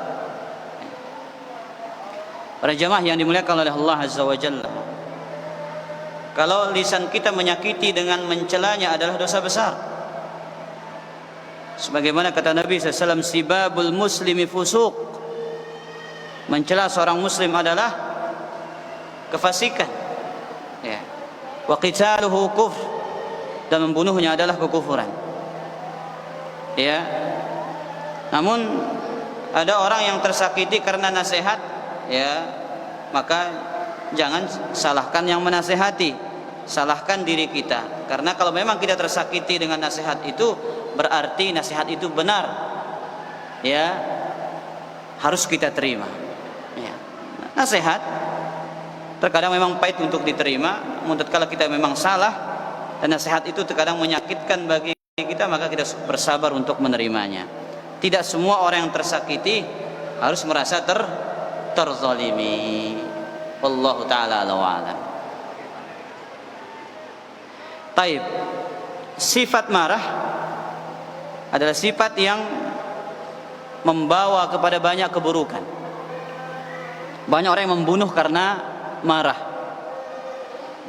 Para jamaah yang dimuliakan oleh Allah Azza wa Jalla, kalau lisan kita menyakiti dengan mencelanya adalah dosa besar. Sebagaimana kata Nabi SAW, sibabul muslimi fusuq, mencela seorang muslim adalah kefasikan, ya. Wa qitaluhu kufr, dan membunuhnya adalah kekufuran, ya. Namun ada orang yang tersakiti karena nasihat, ya, maka jangan salahkan yang menasehati, salahkan diri kita. Karena kalau memang kita tersakiti dengan nasihat itu, berarti nasihat itu benar, ya, harus kita terima, ya. Nasihat terkadang memang pahit untuk diterima, namun tatkala kita memang salah dan nasihat itu terkadang menyakitkan bagi kita, maka kita bersabar untuk menerimanya. Tidak semua orang yang tersakiti harus merasa terzalimi. Wallahu ta'ala a'lam. Taib. Sifat marah adalah sifat yang membawa kepada banyak keburukan. Banyak orang yang membunuh karena marah.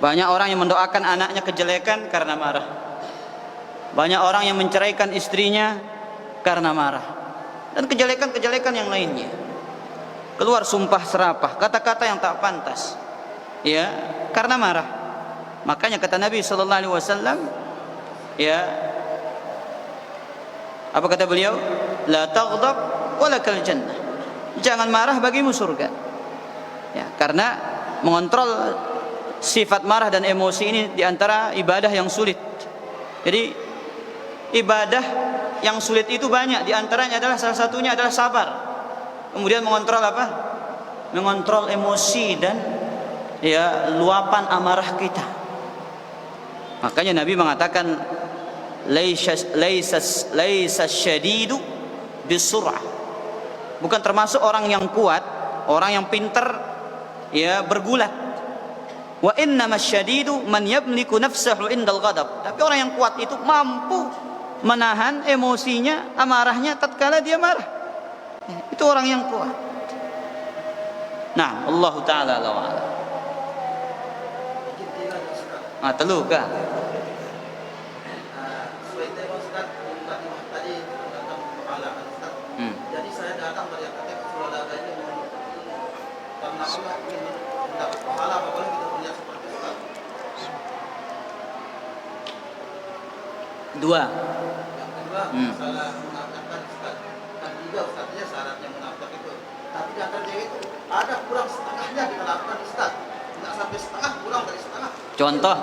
Banyak orang yang mendoakan anaknya kejelekan karena marah. Banyak orang yang menceraikan istrinya karena marah, dan kejelekan-kejelekan yang lainnya. Keluar sumpah serapah, kata-kata yang tak pantas, ya, karena marah. Makanya kata Nabi sallallahu alaihi wasallam, ya, apa kata beliau? La taghdab walakal jannah. Jangan marah, bagimu surga. Ya, karena mengontrol sifat marah dan emosi ini diantara ibadah yang sulit. Jadi ibadah yang sulit itu banyak, diantaranya adalah, salah satunya adalah sabar. Kemudian mengontrol apa? Mengontrol emosi dan, ya, luapan amarah kita. Makanya Nabi mengatakan laisa syadidu bisur'ah. Bukan termasuk orang yang kuat, orang yang pintar, ya, bergulat. Wa innamas syadidu man yamliku nafsahu indal ghadab. Tapi orang yang kuat itu mampu menahan emosinya, amarahnya tatkala dia marah. Itu orang yang kuat. Nah, Allah Ta'ala a'lam. Telu kah? Jadi saya datang pada KTP Surabaya ini karena Allah ingin mendapat pahala, apabila kita melihat seperti itu. Dua. Yang kedua, masalah mengatakan Ustaz. Dan juga Ustaznya syaratnya munafik itu. Tapi di antara dia itu ada kurang setengahnya kita lakukan Ustaz. Tidak sampai setengah, kurang dari setengah. Contoh?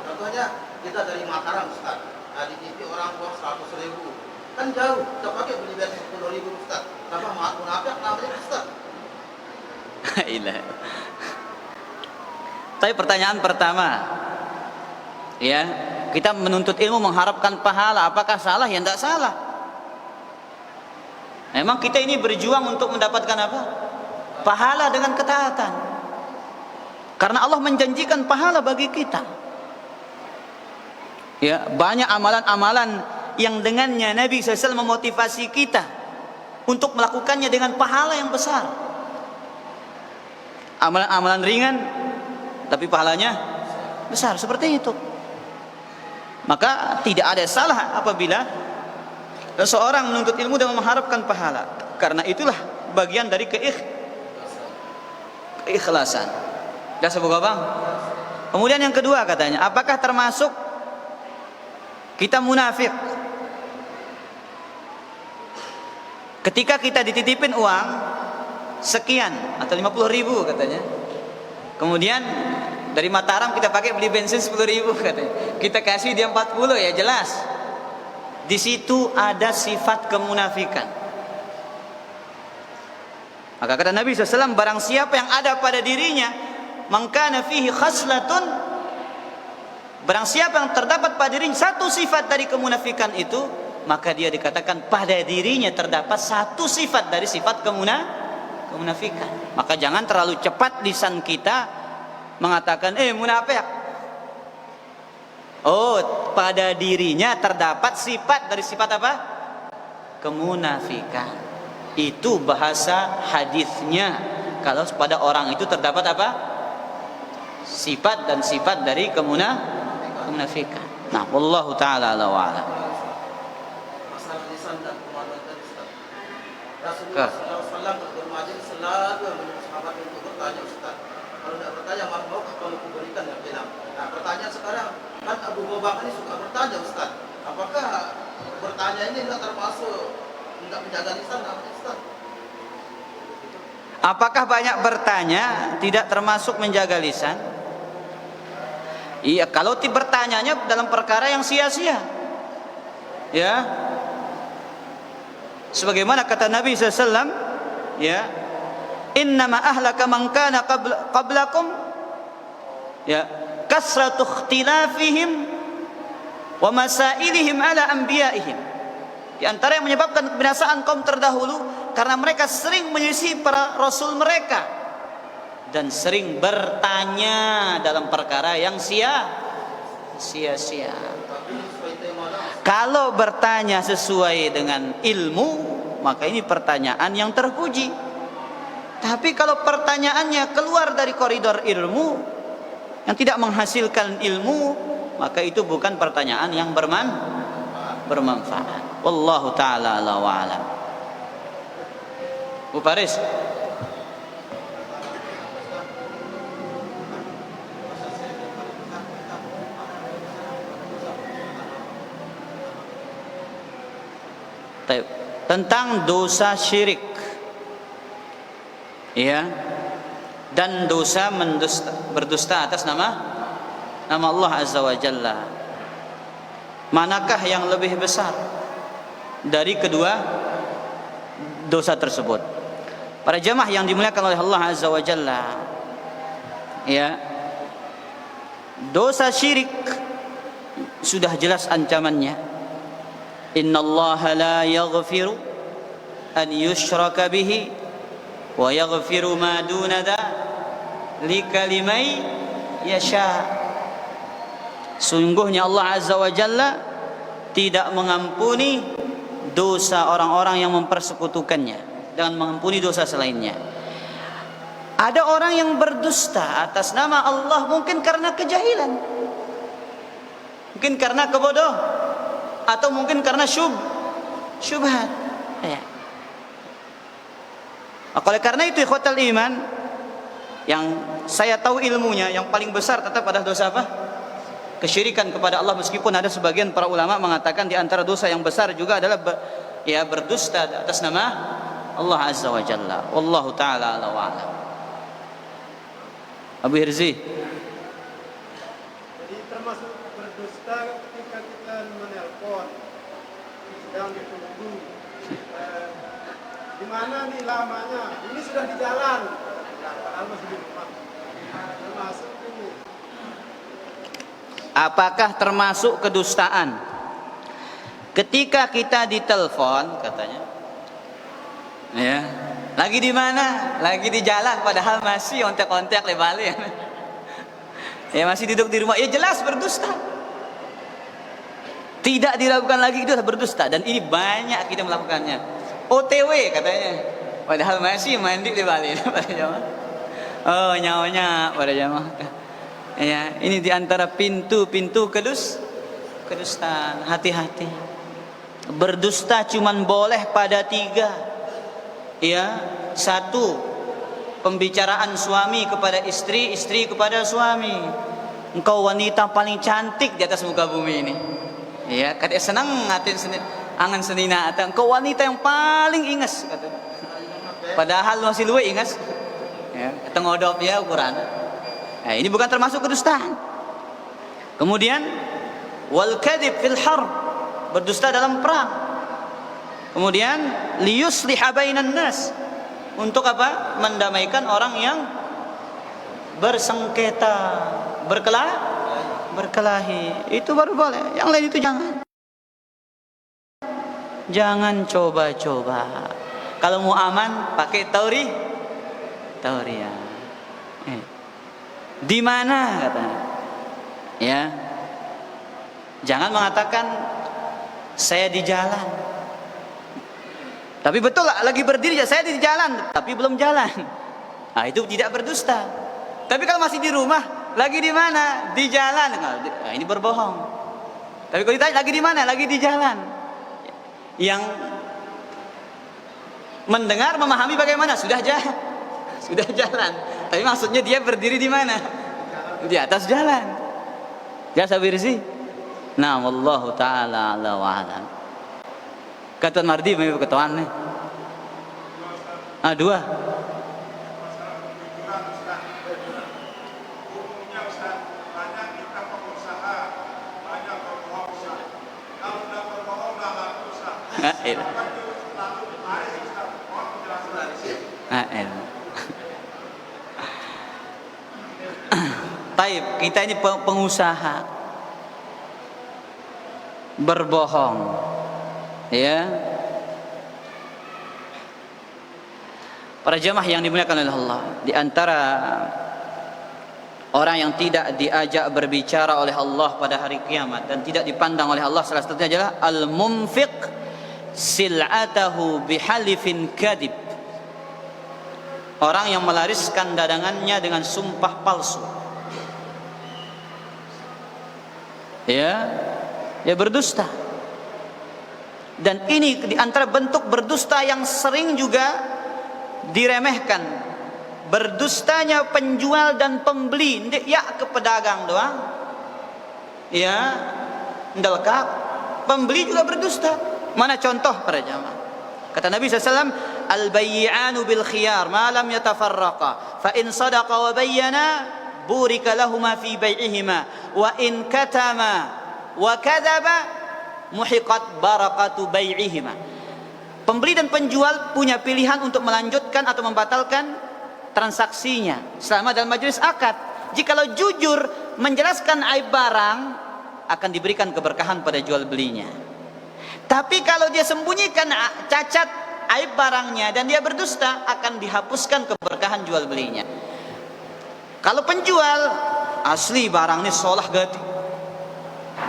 Contohnya kita dari Mataram Ustaz. Nah, di TV orang buang 100.000. Kan jauh, kita pakai beli bensin 10.000 Ustaz. Tambah munafik namanya Ustaz. Ilah. Tapi pertanyaan pertama, ya, kita menuntut ilmu mengharapkan pahala, apakah salah? Ya tidak salah. Memang kita ini berjuang untuk mendapatkan apa? Pahala dengan ketaatan. Karena Allah menjanjikan pahala bagi kita. Ya, banyak amalan-amalan yang dengannya Nabi SAW memotivasi kita untuk melakukannya dengan pahala yang besar. Amalan-amalan ringan tapi pahalanya besar, seperti itu. Maka tidak ada salah apabila seseorang menuntut ilmu dan mengharapkan pahala. Karena itulah bagian dari keikhlasan. Sudah semoga bang. Kemudian yang kedua katanya, apakah termasuk kita munafik ketika kita dititipin uang sekian atau 50.000 katanya, kemudian dari Mataram kita pakai beli bensin 10.000 katanya, kita kasih dia 40, ya jelas di situ ada sifat kemunafikan. Maka kata Nabi SAW, barang siapa yang ada pada dirinya man kana fihi khaslatun, barang siapa yang terdapat pada dirinya satu sifat dari kemunafikan itu, maka dia dikatakan pada dirinya terdapat satu sifat dari sifat kemunafikan. Maka jangan terlalu cepat lisan kita mengatakan munafik. Oh, pada dirinya terdapat sifat dari sifat apa? Kemunafikan. Itu bahasa hadisnya. Kalau pada orang itu terdapat apa? Sifat dan sifat dari kemunafikan. Nah, wallahu taala ala wa ala. Masalah lisan dan kemanusiaan Ustaz. Rasulullah SAW bermajlis selalu menyuruh sahabat untuk bertanya Ustaz. Kalau tidak bertanya, maukah kamu kuberikan yang bilang. Nah, pertanyaan sekarang, kan Abu Bakar ini suka bertanya Ustaz. Apakah bertanya ini tidak termasuk tidak menjaga lisan namanya Ustaz? Apakah banyak bertanya tidak termasuk menjaga lisan? Iya, kalau bertanyanya dalam perkara yang sia-sia. Ya. Sebagaimana kata Nabi SAW, ya, innama ahlaka man kana qablakum, ya, kasratu ikhtilafihim wa masailihim ala anbiya'ihim. Di antara yang menyebabkan kebinasaan kaum terdahulu karena mereka sering menyelisih para rasul mereka dan sering bertanya dalam perkara yang sia-sia. Kalau bertanya sesuai dengan ilmu, maka ini pertanyaan yang terpuji. Tapi kalau pertanyaannya keluar dari koridor ilmu yang tidak menghasilkan ilmu, maka itu bukan pertanyaan yang bermanfaat. Wallahu taala ala wa alam. Bu Faris. Tentang dosa syirik, ya, dan dosa berdusta atas nama Allah Azza wa Jalla. Manakah yang lebih besar dari kedua dosa tersebut? Para jamaah yang dimuliakan oleh Allah Azza wa Jalla, ya, dosa syirik sudah jelas ancamannya. Innallaha la yaghfiru an yushraka bihi wa yaghfiru ma duna dzalika liman yasha. Sungguhnya Allah Azza wa Jalla tidak mengampuni dosa orang-orang yang mempersekutukannya dan mengampuni dosa selainnya. Ada orang yang berdusta atas nama Allah mungkin karena kejahilan, mungkin karena kebodohan, atau mungkin karena syubhat, ya. Oleh karena itu ikhwatal iman, yang saya tahu ilmunya yang paling besar tetap adalah dosa apa? Kesyirikan kepada Allah, meskipun ada sebagian para ulama mengatakan di antara dosa yang besar juga adalah berdusta atas nama Allah Azza wa Jalla. Wallahu taala ala wa alam. Abu Hirzi. Jadi termasuk berdusta ketika kita menelpon sedang ditunggu, di mana nih lamanya? Ini sudah di jalan, padahal masih di rumah. Termasuk ini. Apakah termasuk kedustaan ketika kita ditelepon, katanya, ya, lagi di mana? Lagi di jalan, padahal masih ontek-ontek lebali, ya, masih duduk di rumah, ya jelas berdusta. Tidak dilakukan lagi, itu berdusta. Dan ini banyak kita melakukannya. OTW katanya, padahal masih mandi di Bali pada jamaah. Oh, nyawanya pada jamaah. Ya, ini diantara pintu-pintu kedustaan. Hati-hati. Berdusta cuman boleh pada 3. Ya, 1, pembicaraan suami kepada istri, istri kepada suami. Engkau wanita paling cantik di atas muka bumi ini. Ya, katanya senang ngatin angan senina atau engkau wanita yang paling ingas, katanya. Padahal masih luwe ingas. Ya, tengodop ya ukuran. Nah, ini bukan termasuk kedustaan. Kemudian wal kadhib fil harb, berdusta dalam perang. Kemudian liyusliha bainan nas, untuk apa? Mendamaikan orang yang bersengketa, berkelahi. Itu baru boleh. Yang lain itu jangan. Jangan coba-coba. Kalau mau aman, pakai tauriah. Di mana katanya? Ya. Jangan mengatakan saya di jalan. Tapi betul lagi berdiri, saya di jalan, tapi belum jalan. Nah, itu tidak berdusta. Tapi kalau masih di rumah, lagi di mana? Di jalan. Nah, ini berbohong. Tapi kalau ditanya lagi di mana? Lagi di jalan. Yang mendengar, memahami bagaimana? Sudah jalan. Tapi maksudnya dia berdiri di mana? Di atas jalan. Ya sabir sih. Nah, wallahu taala ala wa alam. Kata Mardi mau ketuaan nih. Dua. Taib, kita ini pengusaha berbohong, ya. Para jamaah yang dimuliakan oleh Allah, di antara orang yang tidak diajak berbicara oleh Allah pada hari kiamat dan tidak dipandang oleh Allah, salah satunya adalah al-munfiq sil'atahu bihalifin kadib. Orang yang melariskan dagangannya dengan sumpah palsu. Ya berdusta. Dan ini di antara bentuk berdusta yang sering juga diremehkan. Berdustanya penjual dan pembeli, ya ke pedagang doang. Ya, ndalkap. Pembeli juga berdusta. Mana contoh para jamaah? Kata Nabi SAW, al-bayyi'anu bil khiyar ma lam yatafarraqa fa in sadaqa wa bayyana burika lahuma fi bai'ihima wa in katama wa kadzaba muhiqat barakatu bai'ihima. Pembeli dan penjual punya pilihan untuk melanjutkan atau membatalkan transaksinya selama dalam majelis akad. Jikalau jujur menjelaskan aib barang, akan diberikan keberkahan pada jual belinya. Tapi kalau dia sembunyikan cacat aib barangnya dan dia berdusta, akan dihapuskan keberkahan jual belinya. Kalau penjual asli barang ini solah gati,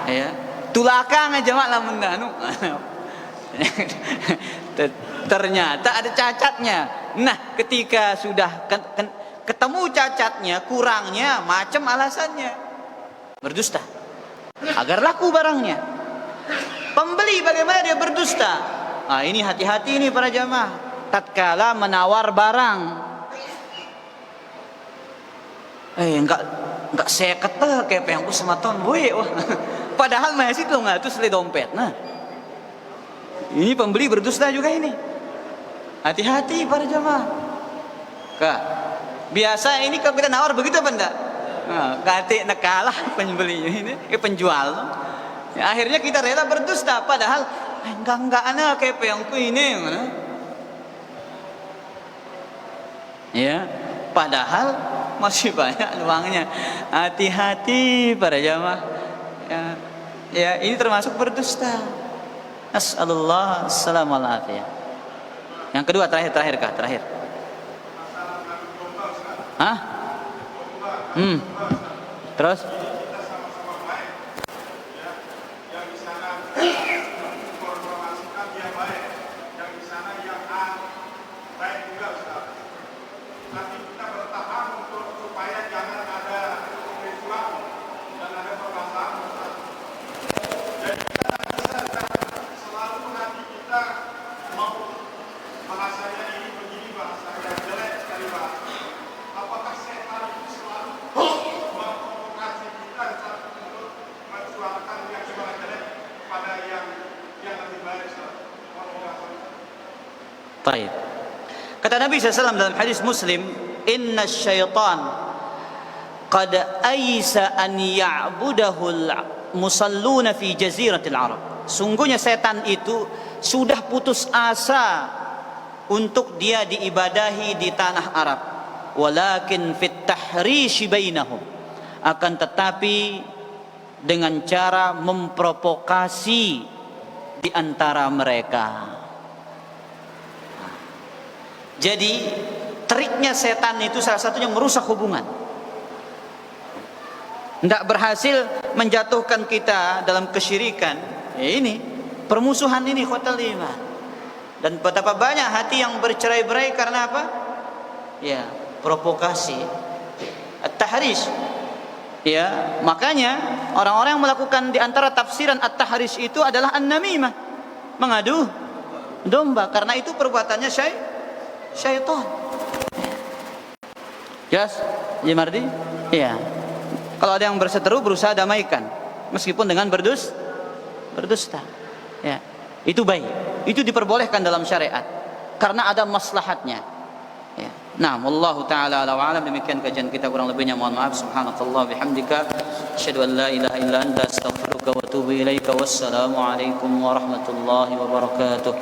ya tulakang aja mak lamun anu. Ternyata ada cacatnya. Nah, ketika sudah ketemu cacatnya, kurangnya, macam alasannya, berdusta agar laku barangnya. Pembeli bagaimana dia berdusta? Nah, ini hati-hati ini para jamaah. Tatkala menawar barang, enggak seket kayak yang sematon boy. Padahal masih itu nggak tuh seli dompet. Nah, ini pembeli berdusta juga ini. Hati-hati para jamaah. Kak, biasa ini kalau kita nawar begitu apa enggak? Nah, kate nekalah pembelinya ini, penjual. Ya, akhirnya kita rela berdusta, padahal enggak anak kayak peyangku ini, mana? Ya, padahal masih banyak uangnya. Hati-hati para jamaah. Ya, ini termasuk berdusta. Nas'alullah assalamu alaikum. Yang kedua terakhir. Hah? Terus? Baik. Kata Nabi SAW dalam hadis Muslim, inna syaitan qad aisa an ya'budahul musalluna fi jaziratil Arab. Sungguhnya setan itu sudah putus asa untuk dia diibadahi di tanah Arab. Walakin fit tahrishi bainahum, akan tetapi dengan cara memprovokasi di antara mereka. Jadi triknya setan itu salah satunya merusak hubungan. Tidak berhasil menjatuhkan kita dalam kesyirikan, ya ini permusuhan ini khotal iman. Dan betapa banyak hati yang bercerai-berai karena apa? Ya, provokasi, at-tahrish. Ya, makanya orang-orang yang melakukan di antara tafsiran at-tahrish itu adalah an-namimah, mengadu domba, karena itu perbuatannya syaitan. Jelas? Ya Mardi? Iya. Kalau ada yang berseteru, berusaha damaikan meskipun dengan berdusta. Ya. Itu baik. Itu diperbolehkan dalam syariat karena ada maslahatnya. Ya. Nah, wallahu taala ala wa alam. Demikian kajian kita, kurang lebihnya mohon maaf. Subhanakallah bihamdika asyhadu an la ilaha illa anta astaghfiruka wa atubu ilaika. Wassalamu alaikum warahmatullahi wabarakatuh.